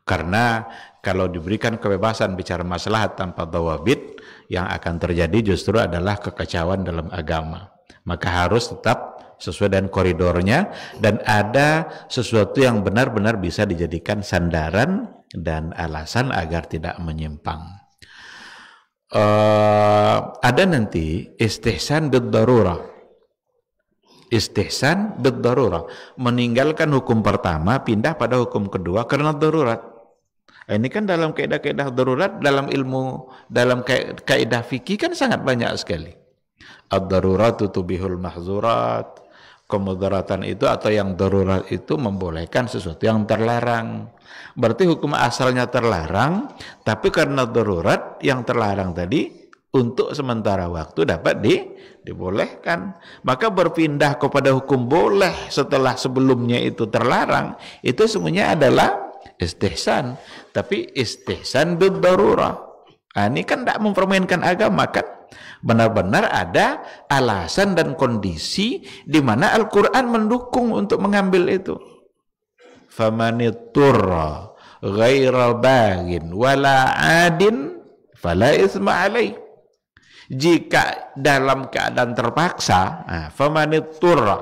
Karena kalau diberikan kebebasan bicara maslahat tanpa dawabit, yang akan terjadi justru adalah kekacauan dalam agama. Maka harus tetap sesuai dengan koridornya dan ada sesuatu yang benar-benar bisa dijadikan sandaran dan alasan agar tidak menyimpang. Ada nanti istihsan bid-darurah. Istihsan bid-darurah, meninggalkan hukum pertama pindah pada hukum kedua karena darurat. Ini kan dalam kaidah-kaidah darurat, dalam ilmu, dalam kaidah fikih kan sangat banyak sekali. Ad-daruratu tubihul mahzurat. Kemudaratan itu atau yang darurat itu membolehkan sesuatu yang terlarang. Berarti hukum asalnya terlarang, tapi karena darurat yang terlarang tadi untuk sementara waktu dapat dibolehkan. Maka berpindah kepada hukum boleh setelah sebelumnya itu terlarang, itu semuanya adalah istihsan. Tapi istihsan bid-darurah. Ini kan tidak mempermainkan agama kan? Benar-benar ada alasan dan kondisi di mana Al-Quran mendukung untuk mengambil itu. Famanitturra ghaira bagin wala adin fala isma alaih. Jika dalam keadaan terpaksa, famanitturra,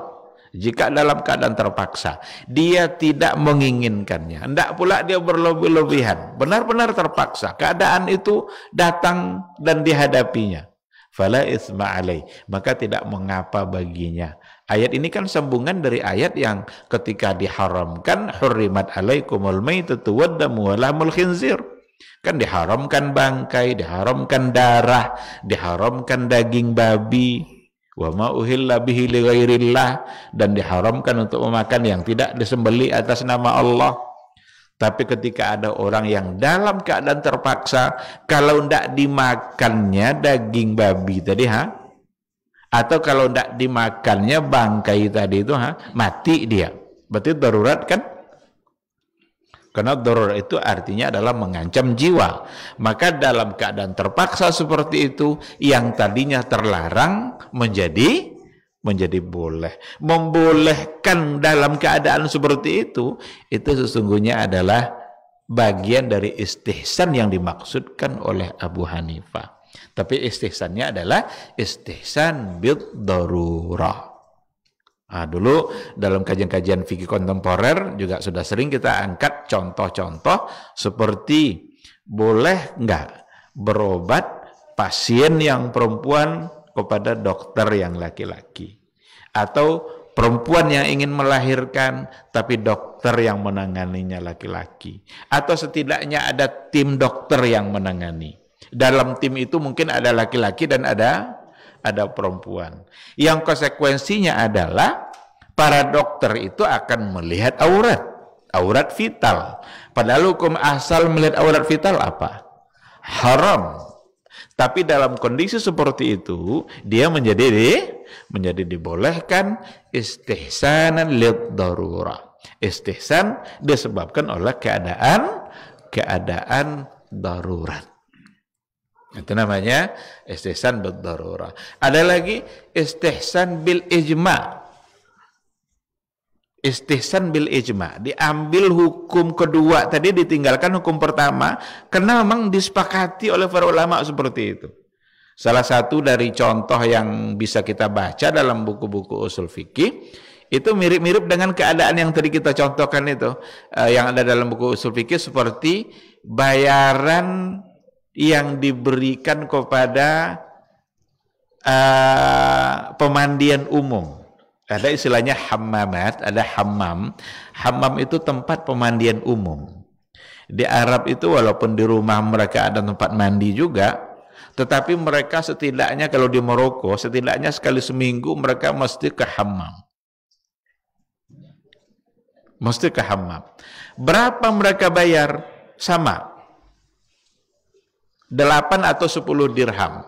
jika dalam keadaan terpaksa dia tidak menginginkannya, hendak pula dia berlebih-lebihan, benar-benar terpaksa, keadaan itu datang dan dihadapinya, fala isma alaih, maka tidak mengapa baginya. Ayat ini kan sambungan dari ayat yang ketika diharamkan hurrimat alaikumul maitatu waddamu walamul khinzir. Kan diharamkan bangkai, diharamkan darah, diharamkan daging babi, wa ma uhilla bihi li ghairillah, dan diharamkan untuk memakan yang tidak disembelih atas nama Allah. Tapi ketika ada orang yang dalam keadaan terpaksa, kalau tidak dimakannya daging babi tadi, atau kalau tidak dimakannya bangkai tadi itu, mati dia. Berarti darurat kan? Karena darurat itu artinya adalah mengancam jiwa. Maka dalam keadaan terpaksa seperti itu, yang tadinya terlarang menjadi boleh. Membolehkan dalam keadaan seperti itu sesungguhnya adalah bagian dari istihsan yang dimaksudkan oleh Abu Hanifah. Tapi istihsannya adalah istihsan bid-darurah. Dulu dalam kajian-kajian fikih kontemporer juga sudah sering kita angkat contoh-contoh seperti boleh enggak berobat pasien yang perempuan kepada dokter yang laki-laki, atau perempuan yang ingin melahirkan tapi dokter yang menanganinya laki-laki, atau setidaknya ada tim dokter yang menangani. Dalam tim itu mungkin ada laki-laki dan ada perempuan. Yang konsekuensinya adalah para dokter itu akan melihat aurat vital. Padahal hukum asal melihat aurat vital apa? Haram. Tapi dalam kondisi seperti itu dia menjadi dibolehkan istihsanan lid darurah. Istihsan disebabkan oleh keadaan darurat. Itu namanya istihsan bil darurah. Ada lagi istihsan bil ijma'. Istihsan bil ijma', diambil hukum kedua tadi, ditinggalkan hukum pertama karena memang disepakati oleh para ulama seperti itu. Salah satu dari contoh yang bisa kita baca dalam buku-buku usul fikih itu mirip-mirip dengan keadaan yang tadi kita contohkan itu, yang ada dalam buku usul fikih, seperti bayaran yang diberikan kepada pemandian umum. Ada istilahnya hammamat, ada hammam. Hammam itu tempat pemandian umum. Di Arab itu walaupun di rumah mereka ada tempat mandi juga, Tetapi mereka setidaknya kalau di Maroko, setidaknya sekali seminggu mereka mesti ke hammam. Mesti ke hammam. Berapa mereka bayar? Sama. 8 atau 10 dirham.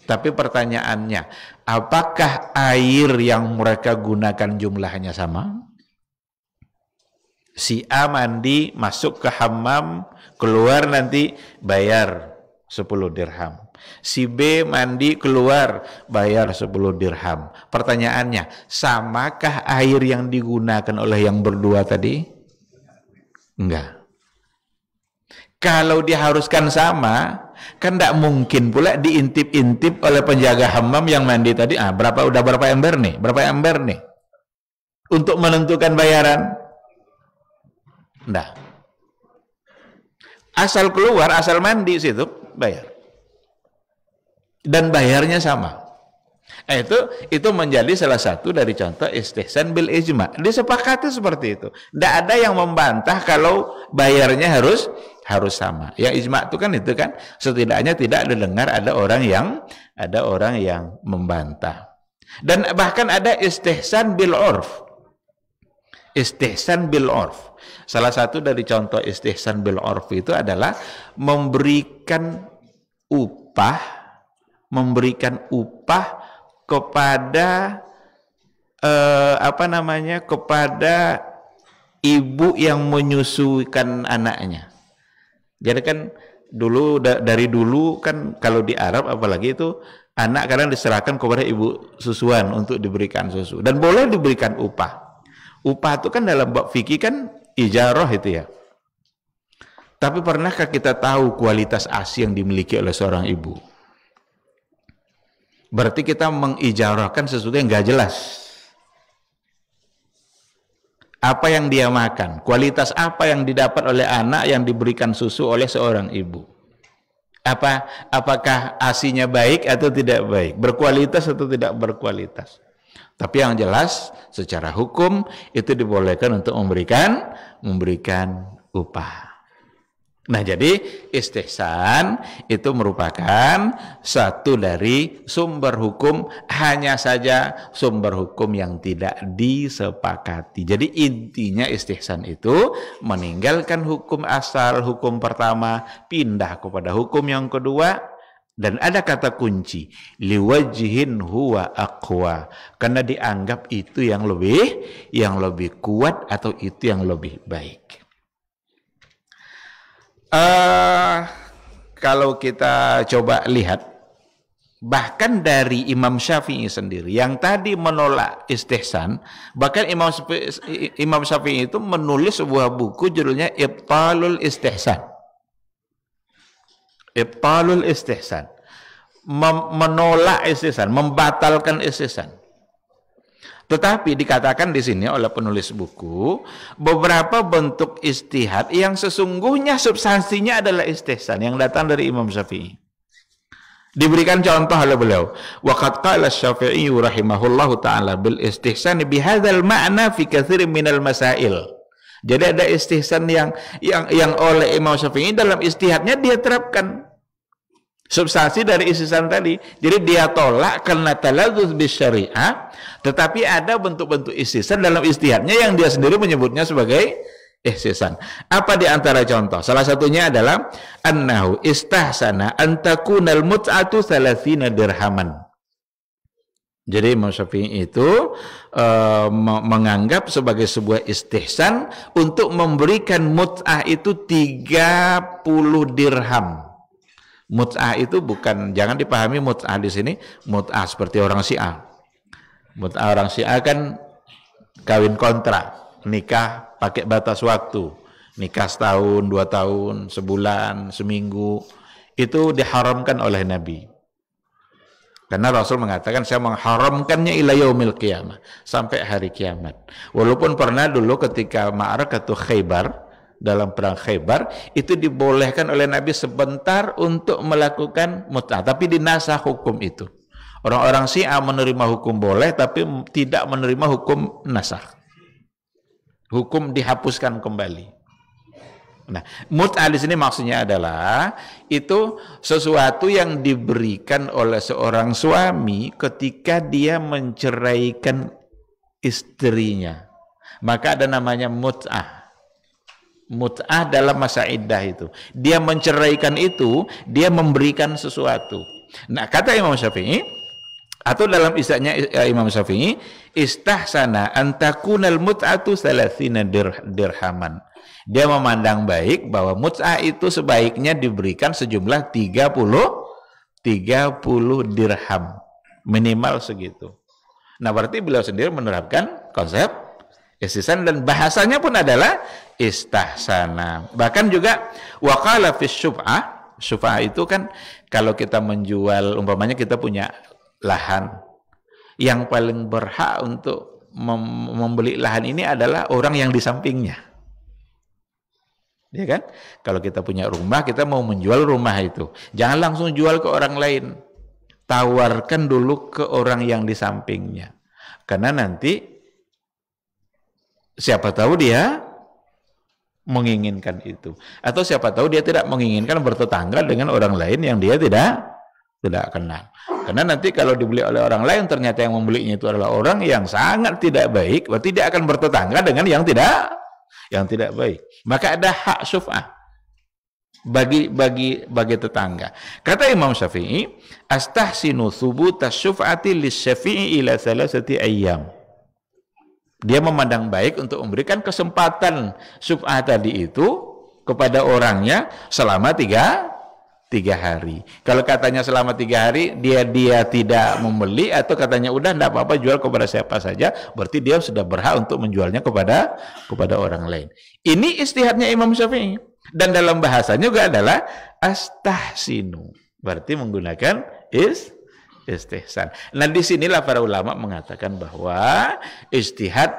Tapi pertanyaannya, apakah air yang mereka gunakan jumlahnya sama? Si A mandi, masuk ke hammam, keluar nanti bayar 10 dirham. Si B mandi, keluar bayar 10 dirham. Pertanyaannya, samakah air yang digunakan oleh yang berdua tadi? Enggak. Kalau diharuskan sama, kan tidak mungkin pula diintip-intip oleh penjaga hammam yang mandi tadi. Udah berapa ember nih? Berapa ember nih? Untuk menentukan bayaran? Enggak. Asal keluar, asal mandi situ bayar. Dan bayarnya sama. Itu menjadi salah satu dari contoh istihsan bil ijma. Disepakati seperti itu. Tidak ada yang membantah kalau bayarnya harus sama. Ya ijma itu kan setidaknya tidak didengar ada orang yang membantah. Dan bahkan ada istihsan bil urf. Istihsan bil urf. Salah satu dari contoh istihsan bil urf itu adalah memberikan upah kepada kepada ibu yang menyusukan anaknya. Jadi kan dari dulu kan kalau di Arab apalagi itu anak kadang diserahkan kepada ibu susuan untuk diberikan susu dan boleh diberikan upah. Upah itu kan dalam bab fikih kan ijarah itu ya. Tapi pernahkah kita tahu kualitas ASI yang dimiliki oleh seorang ibu? Berarti kita mengijarahkan sesuatu yang nggak jelas. Apa yang dia makan, kualitas apa yang didapat oleh anak yang diberikan susu oleh seorang ibu. Apakah ASINya baik atau tidak baik, berkualitas atau tidak berkualitas. Tapi yang jelas secara hukum itu dibolehkan untuk memberikan upah. Nah, jadi istihsan itu merupakan satu dari sumber hukum, hanya saja sumber hukum yang tidak disepakati. Jadi intinya istihsan itu meninggalkan hukum asal, hukum pertama, pindah kepada hukum yang kedua, dan ada kata kunci, liwajhin huwa aqwa, karena dianggap itu yang lebih kuat atau itu yang lebih baik. Kalau kita coba lihat, bahkan dari Imam Syafi'i sendiri yang tadi menolak istihsan, bahkan Imam Syafi'i itu menulis sebuah buku judulnya Ibtalul Istihsan. Ibtalul Istihsan, menolak istihsan, membatalkan istihsan. Tetapi dikatakan di sini oleh penulis buku beberapa bentuk ijtihad yang sesungguhnya substansinya adalah istihsan yang datang dari Imam Syafi'i. Diberikan contoh oleh beliau, waqad qala Syafi'i rahimahullahu taala bil istihsan bihadzal ma'na fi katsirin minal masail. Jadi ada istihsan yang oleh Imam Syafi'i dalam ijtihadnya dia terapkan substansi dari istihsan tadi. Jadi dia tolak karena taladzuz bis syariah, tetapi ada bentuk-bentuk istihsan dalam ijtihadnya yang dia sendiri menyebutnya sebagai istihsan. Apa di antara contoh? Salah satunya adalah annahu istahsana an takunal mut'atu 30 dirhaman. Jadi Imam Syafi'i itu menganggap sebagai sebuah istihsan untuk memberikan mut'ah itu 30 dirham. Mut'ah itu bukan, jangan dipahami mut'ah di sini mut'ah seperti orang Syiah. Mut'ah orang Syiah kan kawin kontrak, nikah pakai batas waktu, nikah setahun, 2 tahun, sebulan, seminggu, itu diharamkan oleh Nabi. Karena Rasul mengatakan saya mengharamkannya ila yaumil qiyamah, sampai hari kiamat. Walaupun pernah dulu ketika Ma'rakatul Khaybar, dalam perang Khaybar itu dibolehkan oleh Nabi sebentar untuk melakukan mut'ah, tapi dinasah hukum itu. Orang-orang Syiah menerima hukum boleh tapi tidak menerima hukum nasah. Hukum dihapuskan kembali. Nah, mut'ah di sini maksudnya adalah itu sesuatu yang diberikan oleh seorang suami ketika dia menceraikan istrinya. Maka ada namanya mut'ah. Mut'ah dalam masa iddah itu. Dia menceraikan itu, dia memberikan sesuatu. Nah, kata Imam Syafi'i, atau dalam istilahnya Imam Syafi'i, istahsana antakunal mut'atu 30 dirhaman. Dia memandang baik bahwa mut'ah itu sebaiknya diberikan sejumlah 30 dirham. Minimal segitu. Nah, berarti beliau sendiri menerapkan konsep istihsan dan bahasanya pun adalah istahsana. Bahkan juga waqala fi syuf'ah. Syuf'ah itu kan kalau kita menjual, umpamanya kita punya lahan, yang paling berhak untuk membeli lahan ini adalah orang yang di sampingnya. Ya kan? Kalau kita punya rumah, kita mau menjual rumah itu, jangan langsung jual ke orang lain. Tawarkan dulu ke orang yang di sampingnya. Karena nanti siapa tahu dia menginginkan itu. Atau siapa tahu dia tidak menginginkan bertetangga dengan orang lain yang dia tidak kenal. Karena nanti kalau dibeli oleh orang lain, ternyata yang membelinya itu adalah orang yang sangat tidak baik, berarti dia akan bertetangga dengan yang tidak baik. Maka ada hak syuf'ah bagi tetangga. Kata Imam Syafi'i, astahsinu thubuta syuf'ati lisyafi'i ila 3 ayyam. Dia memandang baik untuk memberikan kesempatan syuf'ah tadi itu kepada orangnya selama 3 hari. Kalau katanya selama 3 hari dia tidak membeli, atau katanya udah enggak apa-apa jual kepada siapa saja, berarti dia sudah berhak untuk menjualnya kepada orang lain. Ini istihadnya Imam Syafi'i. Dan dalam bahasanya juga adalah astahsinu. Berarti menggunakan istihsan. Nah, disinilah para ulama mengatakan bahwa istihad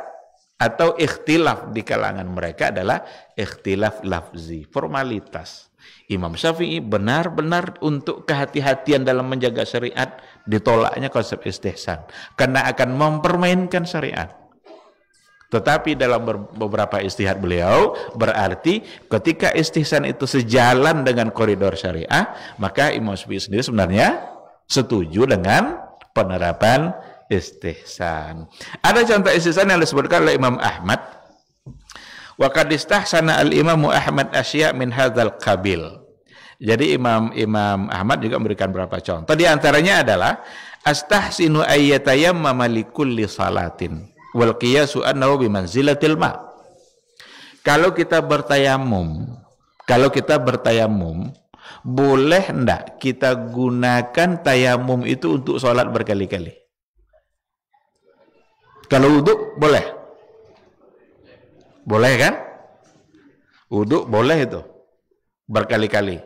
atau ikhtilaf di kalangan mereka adalah ikhtilaf lafzi, formalitas. Imam Syafi'i benar-benar untuk kehati-hatian dalam menjaga syariat, ditolaknya konsep istihsan karena akan mempermainkan syariat. Tetapi dalam beberapa istihad beliau berarti ketika istihsan itu sejalan dengan koridor syariah, maka Imam Syafi'i sendiri sebenarnya setuju dengan penerapan istihsan. Ada contoh istihsan yang disebutkan oleh Imam Ahmad. Wa qad istahsana al-Imam Ahmad asya' min hadzal qabil. Jadi Imam Ahmad juga memberikan beberapa contoh. Di antaranya adalah astahsinu ayyatayammama likulli salatin wal qiyasu annahu bimanzilatil ma. Kalau kita bertayamum, boleh enggak kita gunakan tayamum itu untuk sholat berkali-kali? Kalau wudhu boleh? Boleh kan? Wudhu boleh itu berkali-kali.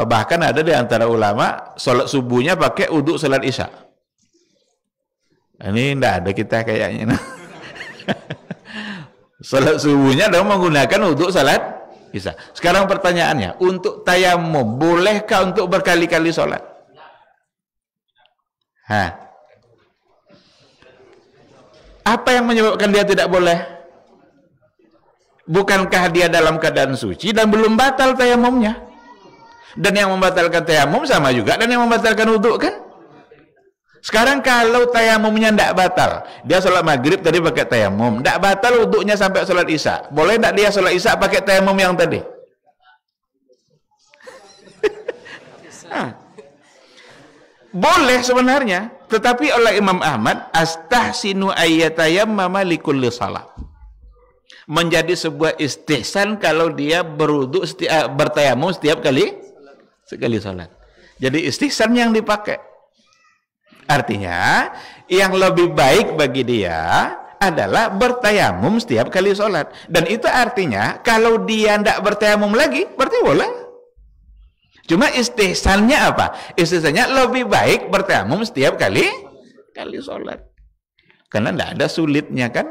Bahkan ada di antara ulama sholat subuhnya pakai wudhu sholat isya. Ini enggak ada kita kayaknya. Sholat subuhnya adalah menggunakan wudhu sholat isya. Sekarang pertanyaannya, untuk tayamum bolehkah untuk berkali-kali sholat? Apa yang menyebabkan dia tidak boleh? Bukankah dia dalam keadaan suci dan belum batal tayamumnya? Dan yang membatalkan tayamum sama juga dan yang membatalkan wudhu kan? Sekarang kalau tayamumnya tidak batal, dia sholat maghrib tadi pakai tayamum, tidak batal wudhunya sampai sholat isya, boleh tidak dia sholat isya pakai tayamum yang tadi? Boleh sebenarnya, tetapi oleh Imam Ahmad astahsinu ayyatayammama likulli salat. Menjadi sebuah istihsan kalau dia berwudu bertayamum setiap sekali salat. Jadi istihsan yang dipakai. Artinya yang lebih baik bagi dia adalah bertayamum setiap kali sholat. Dan itu artinya kalau dia tidak bertayamum lagi berarti boleh. Cuma istihsannya apa? Istihsannya lebih baik bertayamum setiap kali sholat. Karena tidak ada sulitnya kan?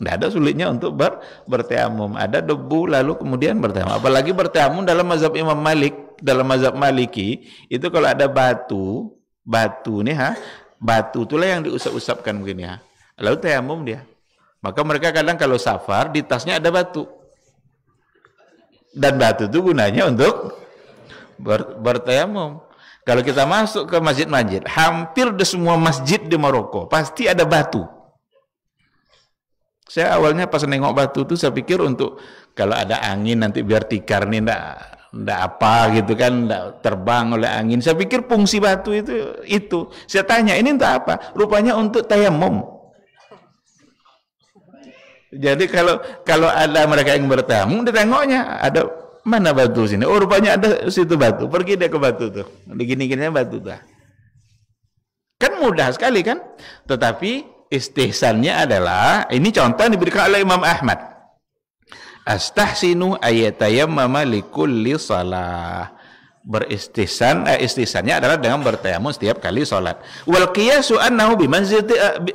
Tidak ada sulitnya untuk bertayamum. Ada debu lalu kemudian bertayamum. Apalagi bertayamum dalam mazhab Imam Malik, dalam mazhab Maliki itu kalau ada batu nih batu itulah yang diusap-usapkan begini lalu tayamum dia. Maka mereka kadang kalau safar di tasnya ada batu. Dan batu itu gunanya untuk bertayamum. Kalau kita masuk ke masjid-masjid, hampir di semua masjid di Maroko pasti ada batu. Saya awalnya pas nengok batu itu saya pikir untuk kalau ada angin nanti biar tikar nih ndak apa gitu kan, ndak terbang oleh angin. Saya pikir fungsi batu itu. Saya tanya, ini untuk apa? Rupanya untuk tayamum. Jadi kalau ada mereka yang bertayamum, ditengoknya ada mana batu sini. Oh, rupanya ada situ batu. Pergi dia ke batu tuh. Digini-gininya batu tuh. Kan mudah sekali kan? Tetapi istihsannya adalah, ini contoh diberikan oleh Imam Ahmad. Astahsinu ayatayammama likulli salah. Istihsannya adalah dengan bertayamum setiap kali salat. Wal qiyasu annahu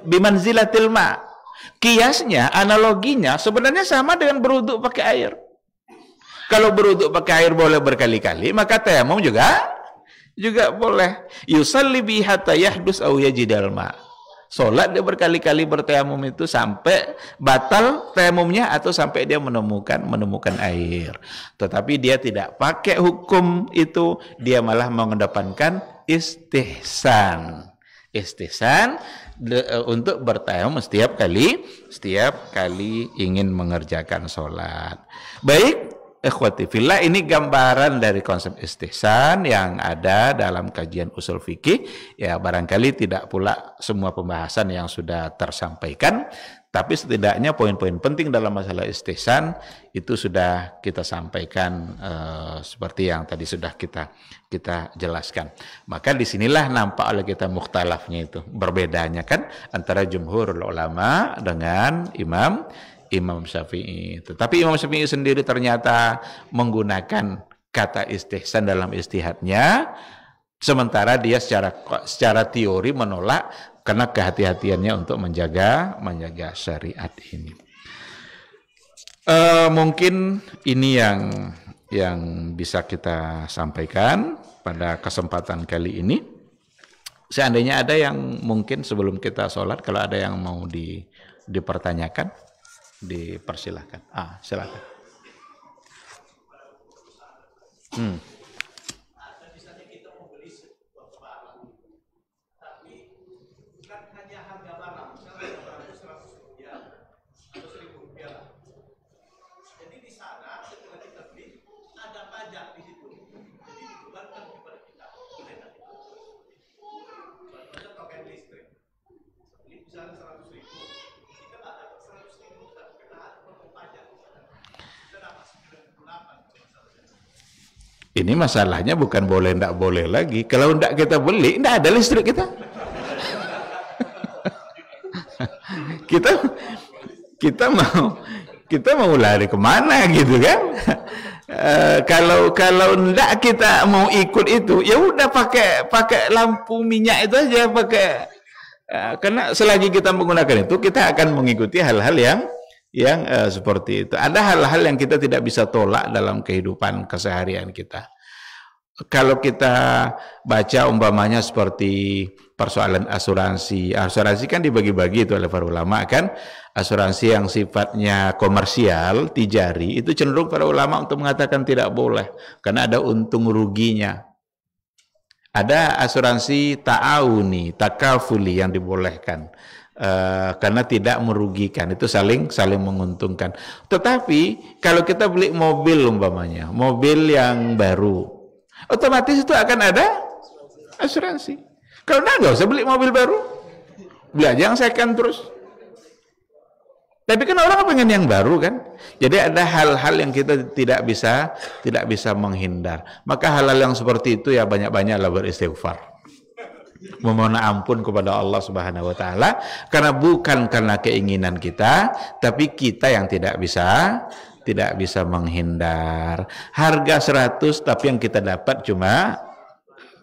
bimanzilatil ma'. Kiasnya, analoginya sebenarnya sama dengan berwudu pakai air. Kalau berwudu pakai air boleh berkali-kali, maka tayamum juga boleh. Yusalli bi hatta yahdus aw yajidal ma'. Salat dia berkali-kali bertayamum itu sampai batal tayamumnya atau sampai dia menemukan air. Tetapi dia tidak pakai hukum itu, dia malah mengedepankan istihsan. Istihsan untuk bertayamum setiap kali ingin mengerjakan sholat. Baik, ikhwati fillah, ini gambaran dari konsep istihsan yang ada dalam kajian usul fikih. Ya, barangkali tidak pula semua pembahasan yang sudah tersampaikan, tapi setidaknya poin-poin penting dalam masalah istihsan itu sudah kita sampaikan seperti yang tadi sudah kita jelaskan. Maka disinilah nampak oleh kita mukhtalafnya itu, berbedanya kan antara jumhur ulama dengan Imam Syafi'i. Tetapi Imam Syafi'i sendiri ternyata menggunakan kata istihsan dalam istihadnya, sementara dia secara teori menolak karena kehati-hatiannya untuk menjaga syariat ini. Mungkin ini yang bisa kita sampaikan pada kesempatan kali ini. Seandainya ada yang mungkin sebelum kita sholat, kalau ada yang mau dipertanyakan, dipersilahkan. Silakan. Ini masalahnya bukan boleh ndak boleh lagi. Kalau ndak kita beli, ndak ada listrik kita. kita mau lari kemana gitu kan? Kalau ndak kita mau ikut itu, ya udah pakai lampu minyak itu aja karena selagi kita menggunakan itu, kita akan mengikuti hal-hal yang seperti itu. Ada hal-hal yang kita tidak bisa tolak dalam kehidupan keseharian kita. Kalau kita baca umpamanya seperti persoalan asuransi kan dibagi-bagi itu oleh para ulama kan. Asuransi yang sifatnya komersial, tijari, itu cenderung para ulama untuk mengatakan tidak boleh karena ada untung ruginya. Ada asuransi ta'awuni, takafuli yang dibolehkan. Karena tidak merugikan, itu saling menguntungkan. Tetapi kalau kita beli mobil umpamanya, mobil yang baru, otomatis itu akan ada asuransi. Kalau nggak usah beli mobil baru, beli aja yang second terus. Tapi kan orang pengen yang baru kan. Jadi ada hal-hal yang kita tidak bisa menghindar. Maka hal-hal yang seperti itu ya banyak-banyaklah beristighfar, memohon ampun kepada Allah Subhanahu wa taala, karena bukan karena keinginan kita, tapi kita yang tidak bisa menghindar. Harga 100 tapi yang kita dapat cuma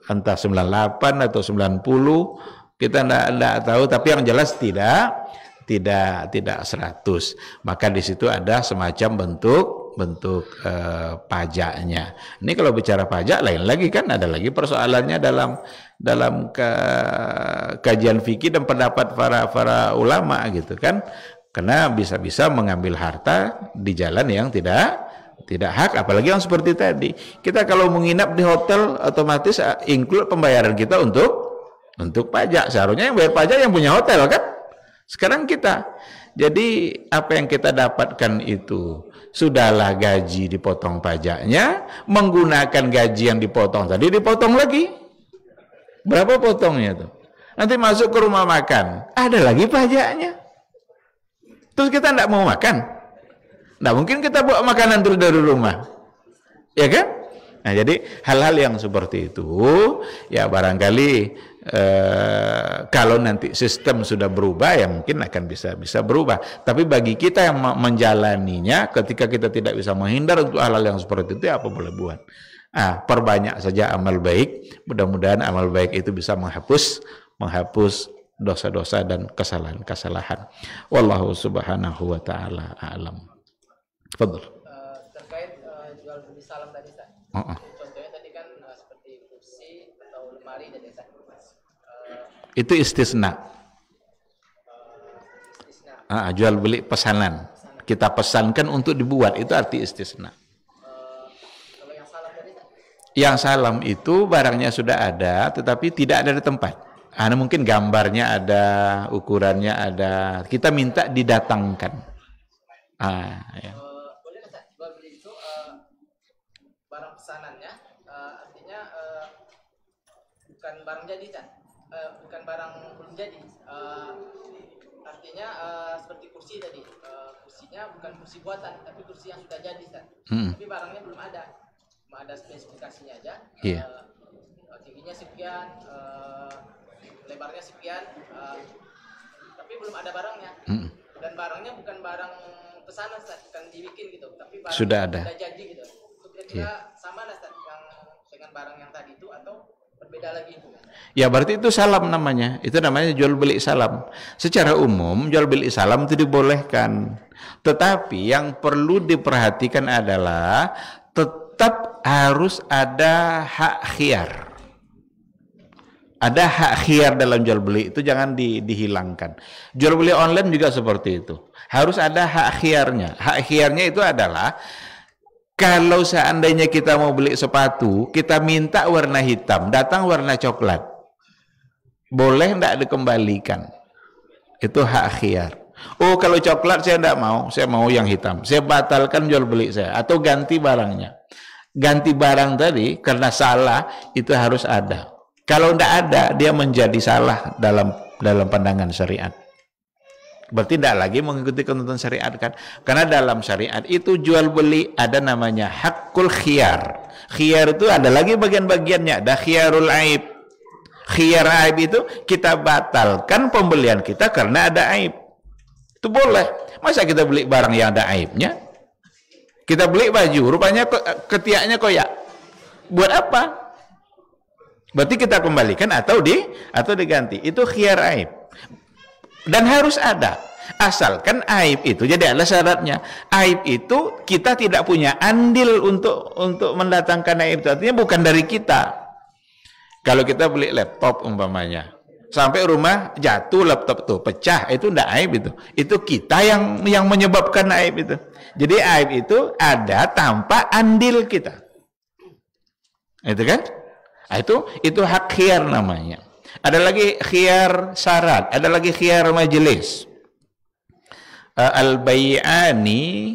entah 98 atau 90, kita enggak tahu, tapi yang jelas tidak 100. Maka di situ ada semacam bentuk pajaknya. Ini kalau bicara pajak lain lagi kan, ada lagi persoalannya dalam kajian fikih dan pendapat para ulama gitu kan. Karena bisa-bisa mengambil harta di jalan yang tidak Tidak hak, apalagi yang seperti tadi. Kita kalau menginap di hotel otomatis include pembayaran kita untuk pajak. Seharusnya yang bayar pajak yang punya hotel kan? Sekarang kita. Jadi apa yang kita dapatkan itu sudahlah gaji dipotong pajaknya, menggunakan gaji yang dipotong tadi dipotong lagi. Berapa potongnya tuh? Nanti masuk ke rumah makan, ada lagi pajaknya. Terus kita tidak mau makan. Nah, mungkin kita bawa makanan terus dari rumah, ya kan? Nah, jadi hal-hal yang seperti itu, ya barangkali kalau nanti sistem sudah berubah, ya mungkin akan bisa berubah. Tapi bagi kita yang menjalaninya, ketika kita tidak bisa menghindar untuk hal-hal yang seperti itu, ya apa boleh buat? Perbanyak saja amal baik. Mudah-mudahan amal baik itu bisa menghapus dosa-dosa dan kesalahan-kesalahan. Wallahu subhanahu wa ta'ala a'lam. Fadl. Terkait jual beli salam tadi, Ustaz. Contohnya tadi kan seperti kursi atau lemari tadi, Ustaz. Itu istisna. Jual beli pesanan. Kita pesankan untuk dibuat, itu arti istisna. Kalau yang salam tadi, Ustaz? Yang salam itu barangnya sudah ada, tetapi tidak ada di tempat. Mungkin gambarnya ada, ukurannya ada. Kita minta didatangkan. Ya. Bukan barang jadi kan, bukan barang belum jadi, artinya seperti kursi tadi, kursinya bukan kursi buatan tapi kursi yang sudah jadi kan, tapi barangnya belum ada, cuma ada spesifikasinya aja, tingginya sekian, lebarnya sekian, tapi belum ada barangnya, dan barangnya bukan barang pesanan, bukan dibikin gitu, tapi barang sudah ada, sudah jadi gitu. Itu kira-kira sama lah yang dengan barang yang tadi itu atau berbeda lagi itu? Ya berarti itu salam namanya. Itu namanya jual beli salam. Secara umum jual beli salam itu dibolehkan. Tetapi yang perlu diperhatikan adalah tetap harus ada hak khiyar. Ada hak khiyar dalam jual beli itu, jangan dihilangkan. Jual beli online juga seperti itu. Harus ada hak khiyarnya. Hak khiyarnya itu adalah kalau seandainya kita mau beli sepatu, kita minta warna hitam, datang warna coklat, boleh tidak dikembalikan? Itu hak khiyar. Oh, kalau coklat saya tidak mau, saya mau yang hitam, saya batalkan jual beli saya, atau ganti barangnya. Ganti barang tadi karena salah itu harus ada. Kalau tidak ada, dia menjadi salah dalam pandangan syariat. Berarti tidak lagi mengikuti ketentuan syariat kan? Karena dalam syariat itu jual beli ada namanya hakul khiyar. Khiyar itu ada lagi bagian-bagiannya. Ada khiyarul aib. Khiyar aib itu kita batalkan pembelian kita karena ada aib. Itu boleh. Masa kita beli barang yang ada aibnya? Kita beli baju, rupanya ketiaknya koyak. Buat apa? Berarti kita kembalikan atau diganti. Itu khiyar aib. Dan harus ada, asalkan aib itu, jadi ada syaratnya. Aib itu kita tidak punya andil untuk mendatangkan aib itu, artinya bukan dari kita. Kalau kita beli laptop umpamanya, sampai rumah jatuh laptop tuh, pecah, itu tidak aib itu kita yang menyebabkan aib itu. Jadi aib itu ada tanpa andil kita, itu kan? Itu hak khiyar namanya. Ada lagi khiyar syarat, ada lagi khiyar majelis. Al-bai'ani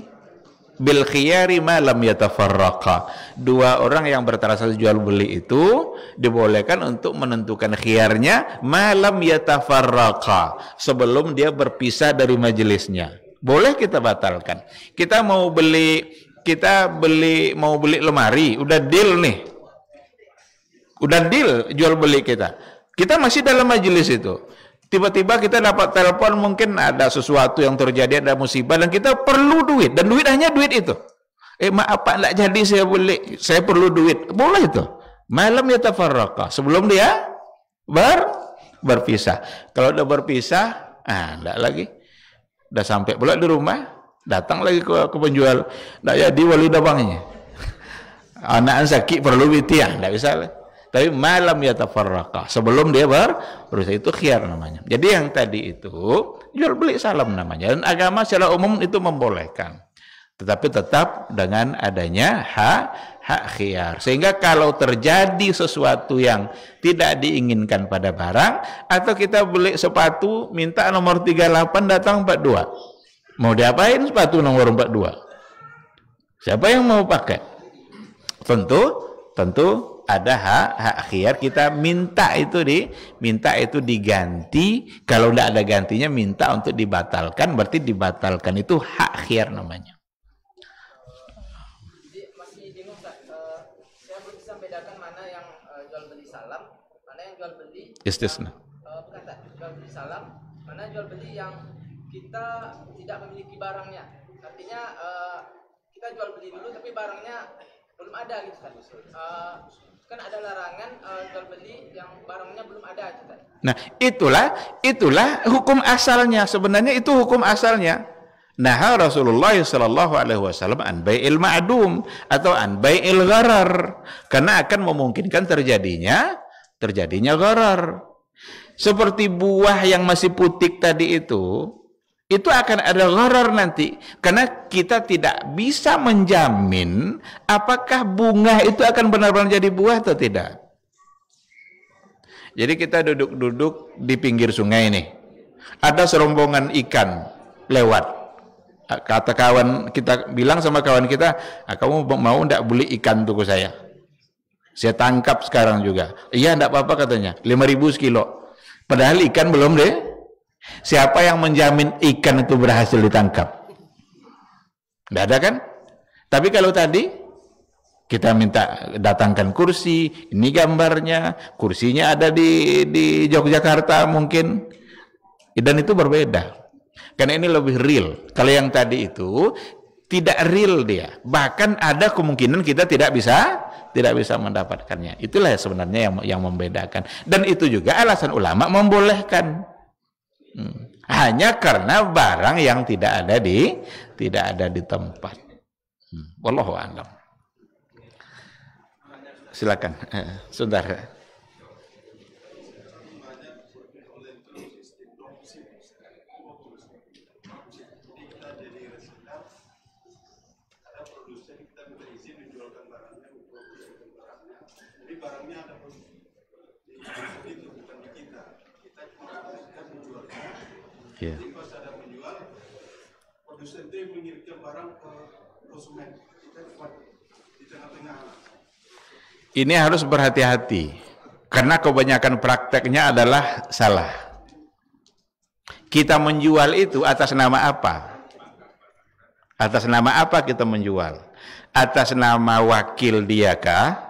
bil khiyari ma lam yatafarraqa. Dua orang yang bertransaksi jual beli itu dibolehkan untuk menentukan khiyarnya ma lam yatafarraqa, sebelum dia berpisah dari majelisnya. Boleh kita batalkan. Kita mau beli lemari, udah deal nih. Udah deal jual beli kita. Kita masih dalam majelis itu. Tiba-tiba kita dapat telepon, mungkin ada sesuatu yang terjadi, ada musibah, dan kita perlu duit. Dan duit hanya duit itu. Maaf Pak, tidak jadi saya perlu duit. Boleh itu. Malam yatafarraqa. Sebelum dia berpisah. Kalau udah berpisah, tidak lagi. Udah sampai pula di rumah, datang lagi ke penjual. Tidak jadi wali dabangnya. Anak sakit perlu duit ya, tidak bisa lagi. Tapi malam yatafarraqa, sebelum dia berusaha, itu khiyar namanya. Jadi yang tadi itu jual beli salam namanya, dan agama secara umum itu membolehkan. Tetapi tetap dengan adanya hak khiyar. Sehingga kalau terjadi sesuatu yang tidak diinginkan pada barang, atau kita beli sepatu minta nomor 38 datang 42. Mau diapain sepatu nomor 42? Siapa yang mau pakai? Tentu ada hak khiyar. Kita minta itu diganti. Kalau tidak ada gantinya minta untuk dibatalkan, berarti dibatalkan itu hak khiyar namanya. Jadi masih bingung Ustaz. Saya belum bisa membedakan mana yang jual beli salam, mana yang jual beli Istisna. bukan Ustaz, jual beli salam, mana jual beli yang kita tidak memiliki barangnya. Artinya kita jual beli dulu tapi barangnya belum ada gitu kan. Kan ada larangan jual beli yang barangnya belum ada gitu kan. Nah, itulah hukum asalnya. Sebenarnya itu hukum asalnya. Nah, Rasulullah sallallahu alaihi wasallam an bai'il ma'dum atau an bai'il gharar, karena akan memungkinkan terjadinya gharar. Seperti buah yang masih putik tadi itu akan ada gharar nanti, karena kita tidak bisa menjamin apakah bunga itu akan benar-benar jadi buah atau tidak. Jadi kita duduk-duduk di pinggir sungai nih, ada serombongan ikan lewat. Kata kawan kita, bilang sama kawan kita, kamu mau ndak beli ikan tuku saya tangkap sekarang juga. Iya, ndak apa-apa katanya, 5.000 sekilo. Padahal ikan belum deh. Siapa yang menjamin ikan itu berhasil ditangkap? Tidak ada kan? Tapi kalau tadi kita minta datangkan kursi, ini gambarnya, kursinya ada di Yogyakarta mungkin, dan itu berbeda. Karena ini lebih real. Kalau yang tadi itu tidak real dia. Bahkan ada kemungkinan kita tidak bisa mendapatkannya. Itulah sebenarnya yang membedakan. Dan itu juga alasan ulama membolehkan. Hanya karena barang yang tidak ada di tempat. Wallahu a'lam. Silakan, saudara. Ya. Jadi pas ada menjual, produsen itu mengirimkan barang ke konsumen. Kita di tengah-tengah. Ini harus berhati-hati, karena kebanyakan prakteknya adalah salah. Kita menjual itu atas nama apa? Atas nama apa kita menjual? Atas nama wakil dia kah?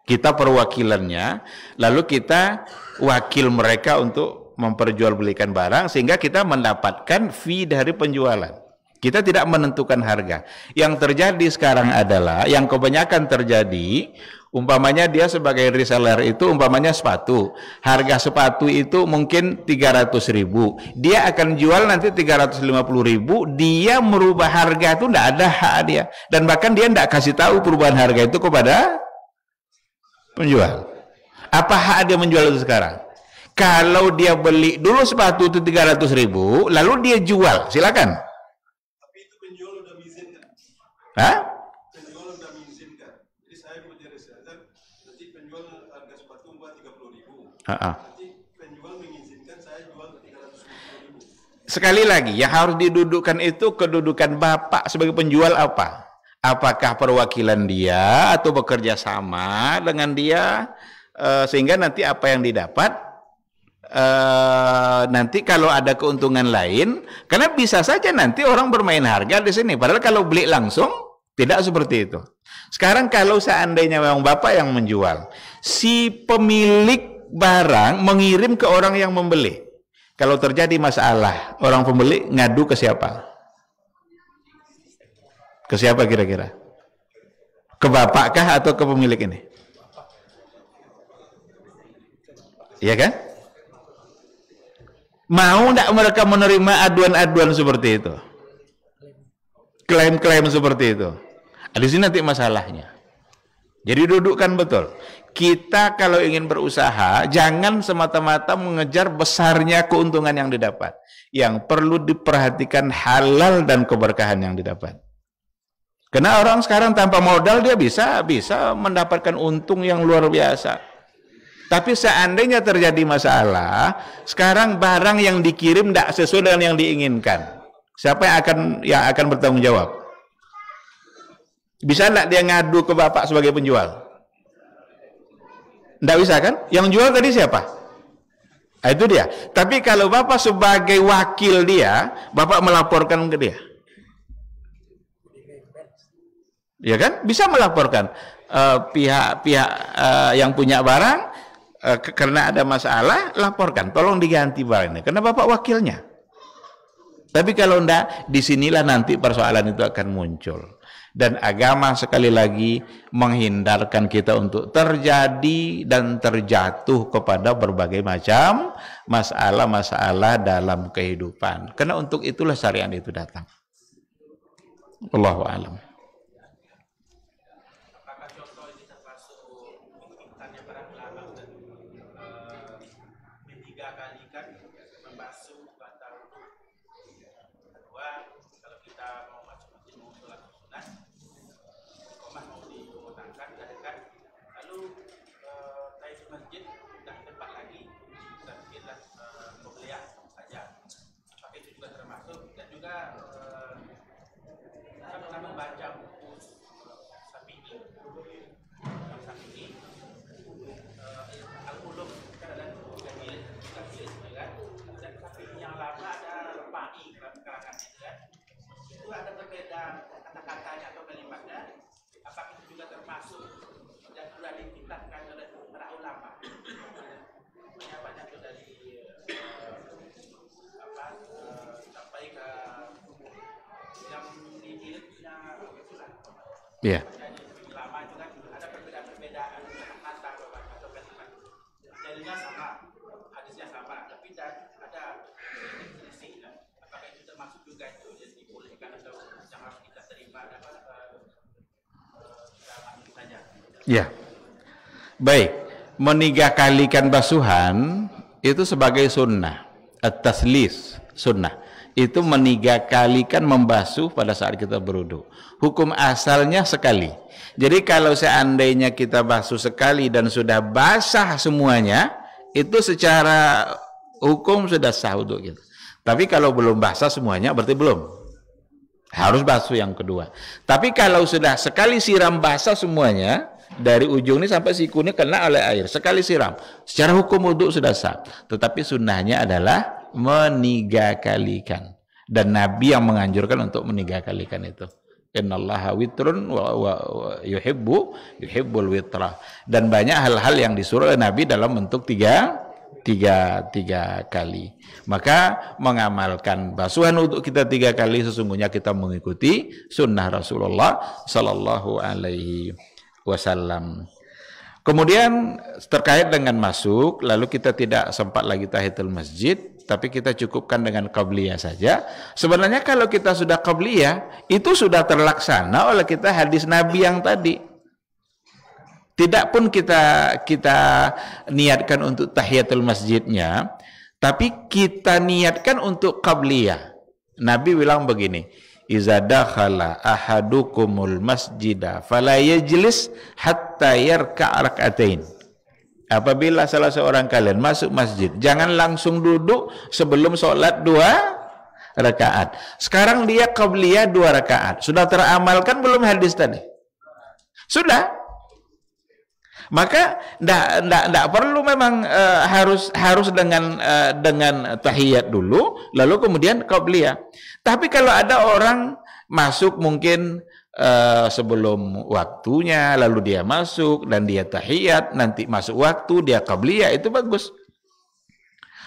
Kita perwakilannya, lalu kita wakil mereka untuk memperjualbelikan barang, sehingga kita mendapatkan fee dari penjualan. Kita tidak menentukan harga. Yang terjadi sekarang adalah, yang kebanyakan terjadi, umpamanya dia sebagai reseller itu, umpamanya sepatu, harga sepatu itu mungkin 300.000, dia akan jual nanti 350.000, dia merubah harga itu, tidak ada hak dia, dan bahkan dia tidak kasih tahu perubahan harga itu kepada penjual. Apa hak dia menjual itu sekarang? Kalau dia beli dulu sepatu itu 300.000, lalu dia jual, silakan. Tapi itu penjual udah mengizinkan. Hah? Penjual udah mengizinkan. Jadi saya punya reseller, nanti penjual harga sepatu buat 30.000. Nanti penjual mengizinkan saya jual 350.000. Sekali lagi, yang harus didudukkan itu kedudukan bapak sebagai penjual apa? Apakah perwakilan dia atau bekerja sama dengan dia, sehingga nanti apa yang didapat nanti kalau ada keuntungan lain, karena bisa saja nanti orang bermain harga di sini. Padahal kalau beli langsung tidak seperti itu. Sekarang kalau seandainya memang bapak yang menjual, si pemilik barang mengirim ke orang yang membeli. Kalau terjadi masalah, orang pembeli ngadu ke siapa? Ke siapa kira-kira? Ke bapak kah atau ke pemilik ini? Iya kan? Mau tidak mereka menerima aduan-aduan seperti itu? Klaim-klaim seperti itu? Di sini nanti masalahnya. Jadi dudukkan betul. Kita kalau ingin berusaha, jangan semata-mata mengejar besarnya keuntungan yang didapat. Yang perlu diperhatikan halal dan keberkahan yang didapat. Karena orang sekarang tanpa modal dia bisa mendapatkan untung yang luar biasa. Tapi seandainya terjadi masalah, sekarang barang yang dikirim tidak sesuai dengan yang diinginkan, siapa yang akan bertanggung jawab? Bisa tidak dia ngadu ke bapak sebagai penjual? Tidak bisa kan? Yang jual tadi siapa? Nah, itu dia. Tapi kalau bapak sebagai wakil dia, bapak melaporkan ke dia, ya kan? Bisa melaporkan pihak-pihak yang punya barang. Karena ada masalah, laporkan, tolong diganti barangnya, karena bapak wakilnya. Tapi kalau enggak, disinilah nanti persoalan itu akan muncul. Dan agama sekali lagi menghindarkan kita untuk terjadi dan terjatuh kepada berbagai macam masalah-masalah dalam kehidupan. Karena untuk itulah syariat itu datang. Wallahu a'lam. Iya. Ya, baik. Menigakalikan basuhan itu sebagai sunnah, at-taslis, sunnah. Itu menigakalikan membasuh pada saat kita berwudu. Hukum asalnya sekali. Jadi kalau seandainya kita basuh sekali dan sudah basah semuanya, itu secara hukum sudah sah wudu kita. Tapi kalau belum basah semuanya berarti belum. Harus basuh yang kedua. Tapi kalau sudah sekali siram basah semuanya, dari ujung ini sampai siku ini kena oleh air, sekali siram, secara hukum wudu sudah sah. Tetapi sunnahnya adalah menigakalikan, dan Nabi yang menganjurkan untuk menigakalikan itu. Innallaha witrun wa yuhibbul witra. Dan banyak hal-hal yang disuruh oleh Nabi dalam bentuk tiga kali. Maka mengamalkan basuhan untuk kita 3 kali sesungguhnya kita mengikuti sunnah Rasulullah Sallallahu Alaihi Wasallam. Kemudian terkait dengan masuk, lalu kita tidak sempat lagi tahiyatul masjid, tapi kita cukupkan dengan qabliyah saja. Sebenarnya kalau kita sudah qabliyah, itu sudah terlaksana oleh kita hadis Nabi yang tadi. Tidak pun kita niatkan untuk tahiyatul masjidnya, tapi kita niatkan untuk qabliyah. Nabi bilang begini, iza dakhala ahadukumul masjida fala yajlis hatta yarka' rak'atain. Apabila salah seorang kalian masuk masjid, jangan langsung duduk sebelum sholat 2 rakaat. Sekarang dia qabliyah 2 rakaat. Sudah teramalkan belum hadis tadi? Sudah. Maka tidak perlu memang harus dengan tahiyat dulu, lalu kemudian qabliyah. Tapi kalau ada orang masuk mungkin sebelum waktunya, lalu dia masuk dan dia tahiyat, nanti masuk waktu dia qabliyah, itu bagus.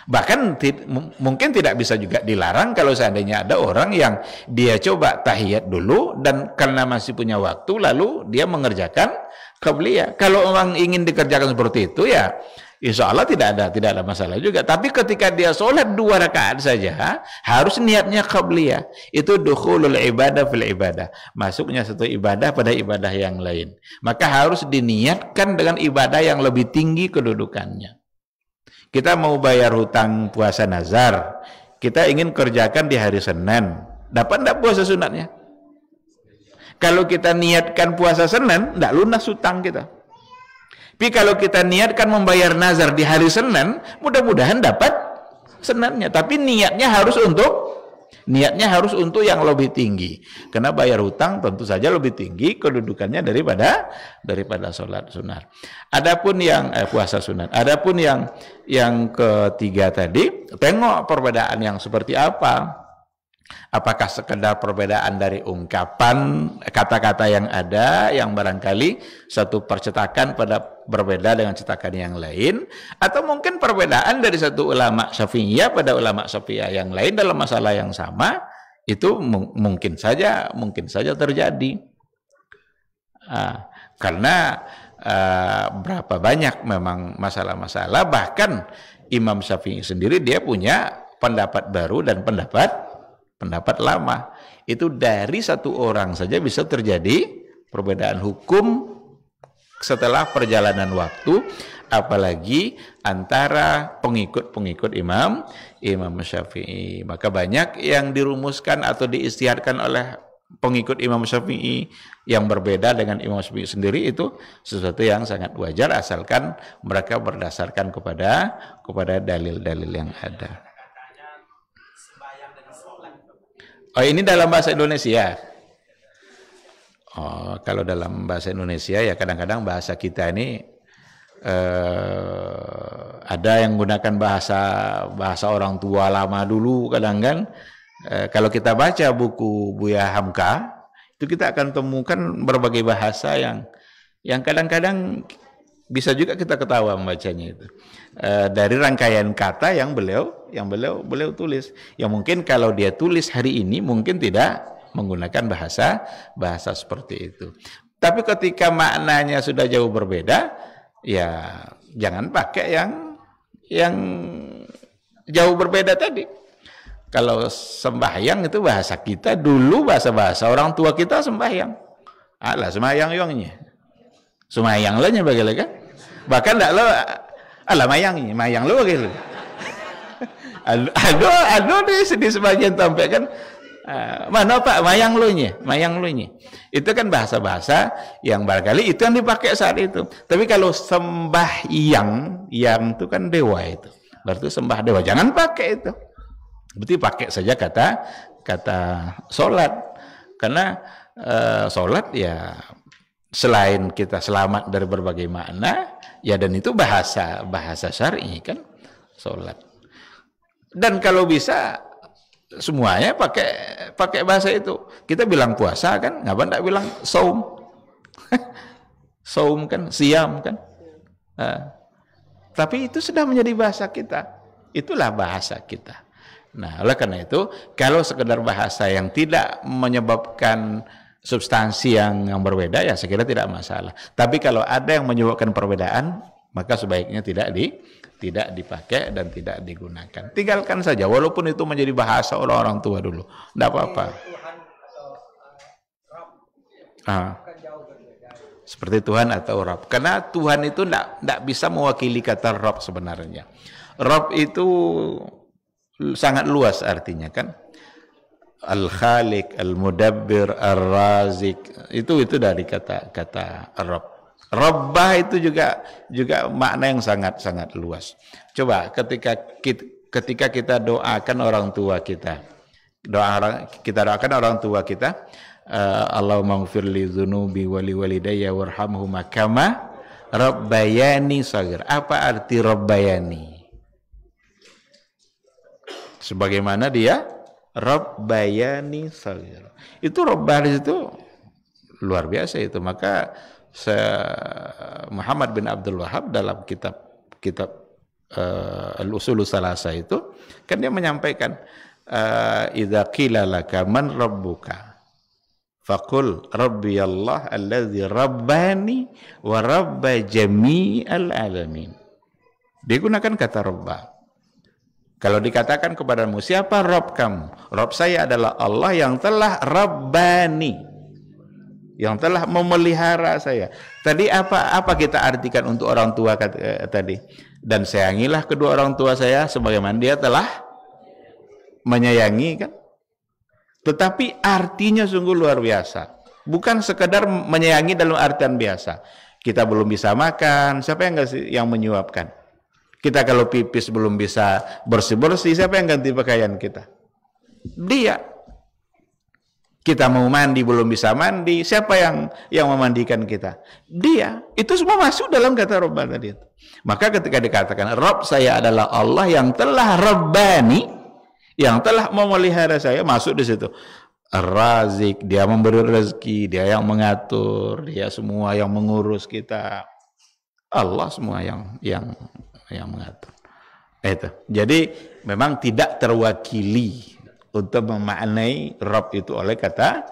Bahkan mungkin tidak bisa juga dilarang kalau seandainya ada orang yang dia coba tahiyat dulu dan karena masih punya waktu lalu dia mengerjakan qabliyah. Kalau orang ingin dikerjakan seperti itu ya insya Allah tidak ada masalah juga. Tapi ketika dia sholat 2 rakaat saja harus niatnya qabliyah. Itu dukhulul ibadah fil ibadah, masuknya satu ibadah pada ibadah yang lain. Maka harus diniatkan dengan ibadah yang lebih tinggi kedudukannya. Kita mau bayar hutang puasa nazar, kita ingin kerjakan di hari Senin, dapat tidak puasa sunatnya? Kalau kita niatkan puasa Senin, tidak lunas hutang kita. Tapi kalau kita niatkan membayar nazar di hari Senin, mudah-mudahan dapat Seninnya. Tapi niatnya harus untuk yang lebih tinggi. Karena bayar hutang tentu saja lebih tinggi kedudukannya daripada sholat sunat. Adapun yang puasa sunat. Adapun yang ketiga tadi, tengok perbedaan yang seperti apa. Apakah sekedar perbedaan dari ungkapan kata-kata yang ada, yang barangkali satu percetakan berbeda dengan cetakan yang lain, atau mungkin perbedaan dari satu ulama Syafi'iyah pada ulama Syafi'iyah yang lain dalam masalah yang sama, itu mungkin saja terjadi. Karena berapa banyak memang masalah-masalah, bahkan Imam Syafi'i sendiri dia punya pendapat baru dan pendapat lama. Itu dari satu orang saja bisa terjadi perbedaan hukum setelah perjalanan waktu, apalagi antara pengikut-pengikut Imam Syafi'i. Maka banyak yang dirumuskan atau diistiharkan oleh pengikut Imam Syafi'i yang berbeda dengan Imam Syafi'i sendiri, itu sesuatu yang sangat wajar asalkan mereka berdasarkan kepada dalil-dalil yang ada. Oh, ini dalam bahasa Indonesia. Oh, kalau dalam bahasa Indonesia ya kadang-kadang bahasa kita ini ada yang menggunakan bahasa orang tua lama dulu kadang kan. Kalau kita baca buku Buya Hamka, itu kita akan temukan berbagai bahasa yang kadang-kadang bisa juga kita ketawa membacanya itu. Dari rangkaian kata yang beliau tulis, yang mungkin kalau dia tulis hari ini mungkin tidak menggunakan bahasa seperti itu. Tapi ketika maknanya sudah jauh berbeda, ya jangan pakai yang jauh berbeda tadi. Kalau sembahyang itu bahasa kita dulu, bahasa orang tua kita sembahyang. Alah sembahyang yongnya. Sembahyang lah nya bagaimana kan? Bahkan tidak lo alah mayang lo gitu. Aduh di sebagian sampai kan mana Pak mayang lo nya. Itu kan bahasa-bahasa yang barangkali itu yang dipakai saat itu. Tapi kalau sembahyang yang itu kan dewa itu. Berarti sembah dewa. Jangan pakai itu. Berarti pakai saja kata sholat. Karena sholat ya selain kita selamat dari berbagai makna, ya dan itu bahasa syar'i kan, sholat. Dan kalau bisa semuanya pakai bahasa itu. Kita bilang puasa kan, ngapa enggak bilang saum? Saum kan, siam kan. Tapi itu sudah menjadi bahasa kita. Itulah bahasa kita. Nah, oleh karena itu, kalau sekedar bahasa yang tidak menyebabkan substansi yang berbeda, ya saya kira tidak masalah. Tapi kalau ada yang menyebabkan perbedaan, maka sebaiknya tidak dipakai dan tidak digunakan. Tinggalkan saja, walaupun itu menjadi bahasa orang-orang tua dulu, tidak apa-apa. Seperti Tuhan atau Rabb. Karena Tuhan itu tidak bisa mewakili kata Rabb sebenarnya. Rabb itu sangat luas artinya kan. Al-Khaliq, Al-Mudabbir, Ar-Razik, itu dari kata Rabb. Rabbah itu juga makna yang sangat luas. Coba ketika kita doakan orang tua kita, doakan orang tua kita, Allahumma ighfir li dzunubi wa li walidayya warhamhuma kama rabbayani shaghir. Apa arti rabbayani? Sebagaimana dia rabbayani shaghir. Itu rabbah itu luar biasa itu. Maka Muhammad bin Abdul Wahhab dalam kitab Al-Usulus Salasa itu kan dia menyampaikan idza qila laka man rabbuka faqul rabbi Allah allazi rabbani wa rabba jami'al alamin. Digunakan kata rabbah. Kalau dikatakan kepadamu, siapa Rabb kamu? Rabb saya adalah Allah yang telah Rabbani, yang telah memelihara saya. Tadi apa kita artikan untuk orang tua tadi? Dan sayangilah kedua orang tua saya sebagaimana dia telah menyayangi kan? Tetapi artinya sungguh luar biasa. Bukan sekedar menyayangi dalam artian biasa. Kita belum bisa makan, siapa yang menyuapkan? Kita kalau pipis belum bisa bersih-bersih, siapa yang ganti pakaian kita? Dia. Kita mau mandi belum bisa mandi, siapa yang memandikan kita? Dia. Itu semua masuk dalam kata Rabbana tadi. Maka ketika dikatakan Rabb saya adalah Allah yang telah Rabbani, yang telah memelihara saya, masuk di situ. Razik, dia memberi rezeki, dia yang mengatur, dia semua yang mengurus kita. Allah semua yang mengatur. Itu. Jadi memang tidak terwakili untuk memaknai Rabb itu oleh kata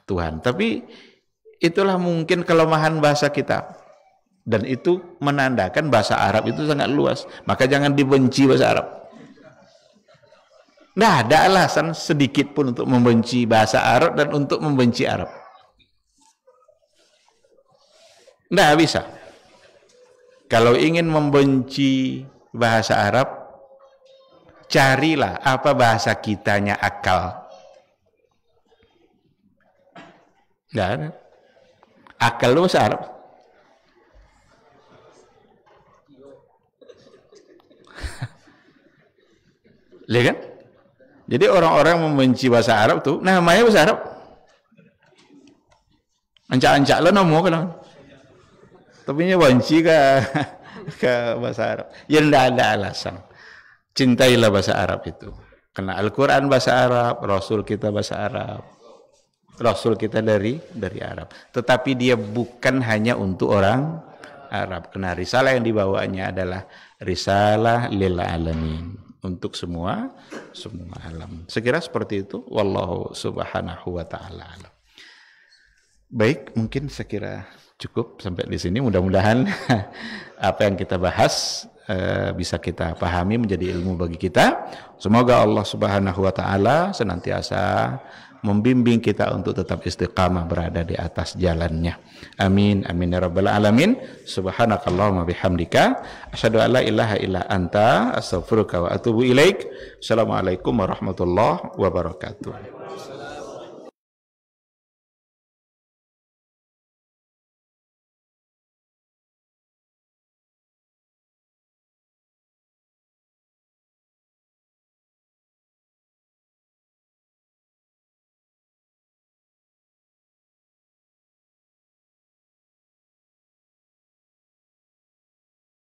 Tuhan. Tapi itulah mungkin kelemahan bahasa kita. Dan itu menandakan bahasa Arab itu sangat luas. Maka jangan dibenci bahasa Arab. Tidak ada alasan sedikit pun untuk membenci bahasa Arab dan untuk membenci Arab. Tidak bisa. Kalau ingin membenci bahasa Arab, carilah apa bahasa kitanya akal. Tidak ada. Akal itu bahasa Arab. Lihat kan? Jadi orang-orang membenci bahasa Arab tuh, namanya bahasa Arab. Ancak-ancak lo namo kan. Tapi nya benci ke bahasa Arab. Ya tidak ada alasan. Cintailah bahasa Arab itu. Karena Al-Quran bahasa Arab, Rasul kita bahasa Arab. Rasul kita dari Arab. Tetapi dia bukan hanya untuk orang Arab. Karena risalah yang dibawanya adalah risalah lil alamin. Untuk semua alam. Sekira seperti itu. Wallahu subhanahu wa ta'ala alam. Baik, mungkin sekira cukup sampai di sini. Mudah-mudahan apa yang kita bahas bisa kita pahami menjadi ilmu bagi kita. Semoga Allah subhanahu wa ta'ala senantiasa membimbing kita untuk tetap istiqamah berada di atas jalannya. Amin amin ya rabbal alamin. Subhanakallahumma bihamdika asyhadu an la ilaha illa anta astaghfiruka wa atubu ilaik. Assalamualaikum warahmatullahi wabarakatuh.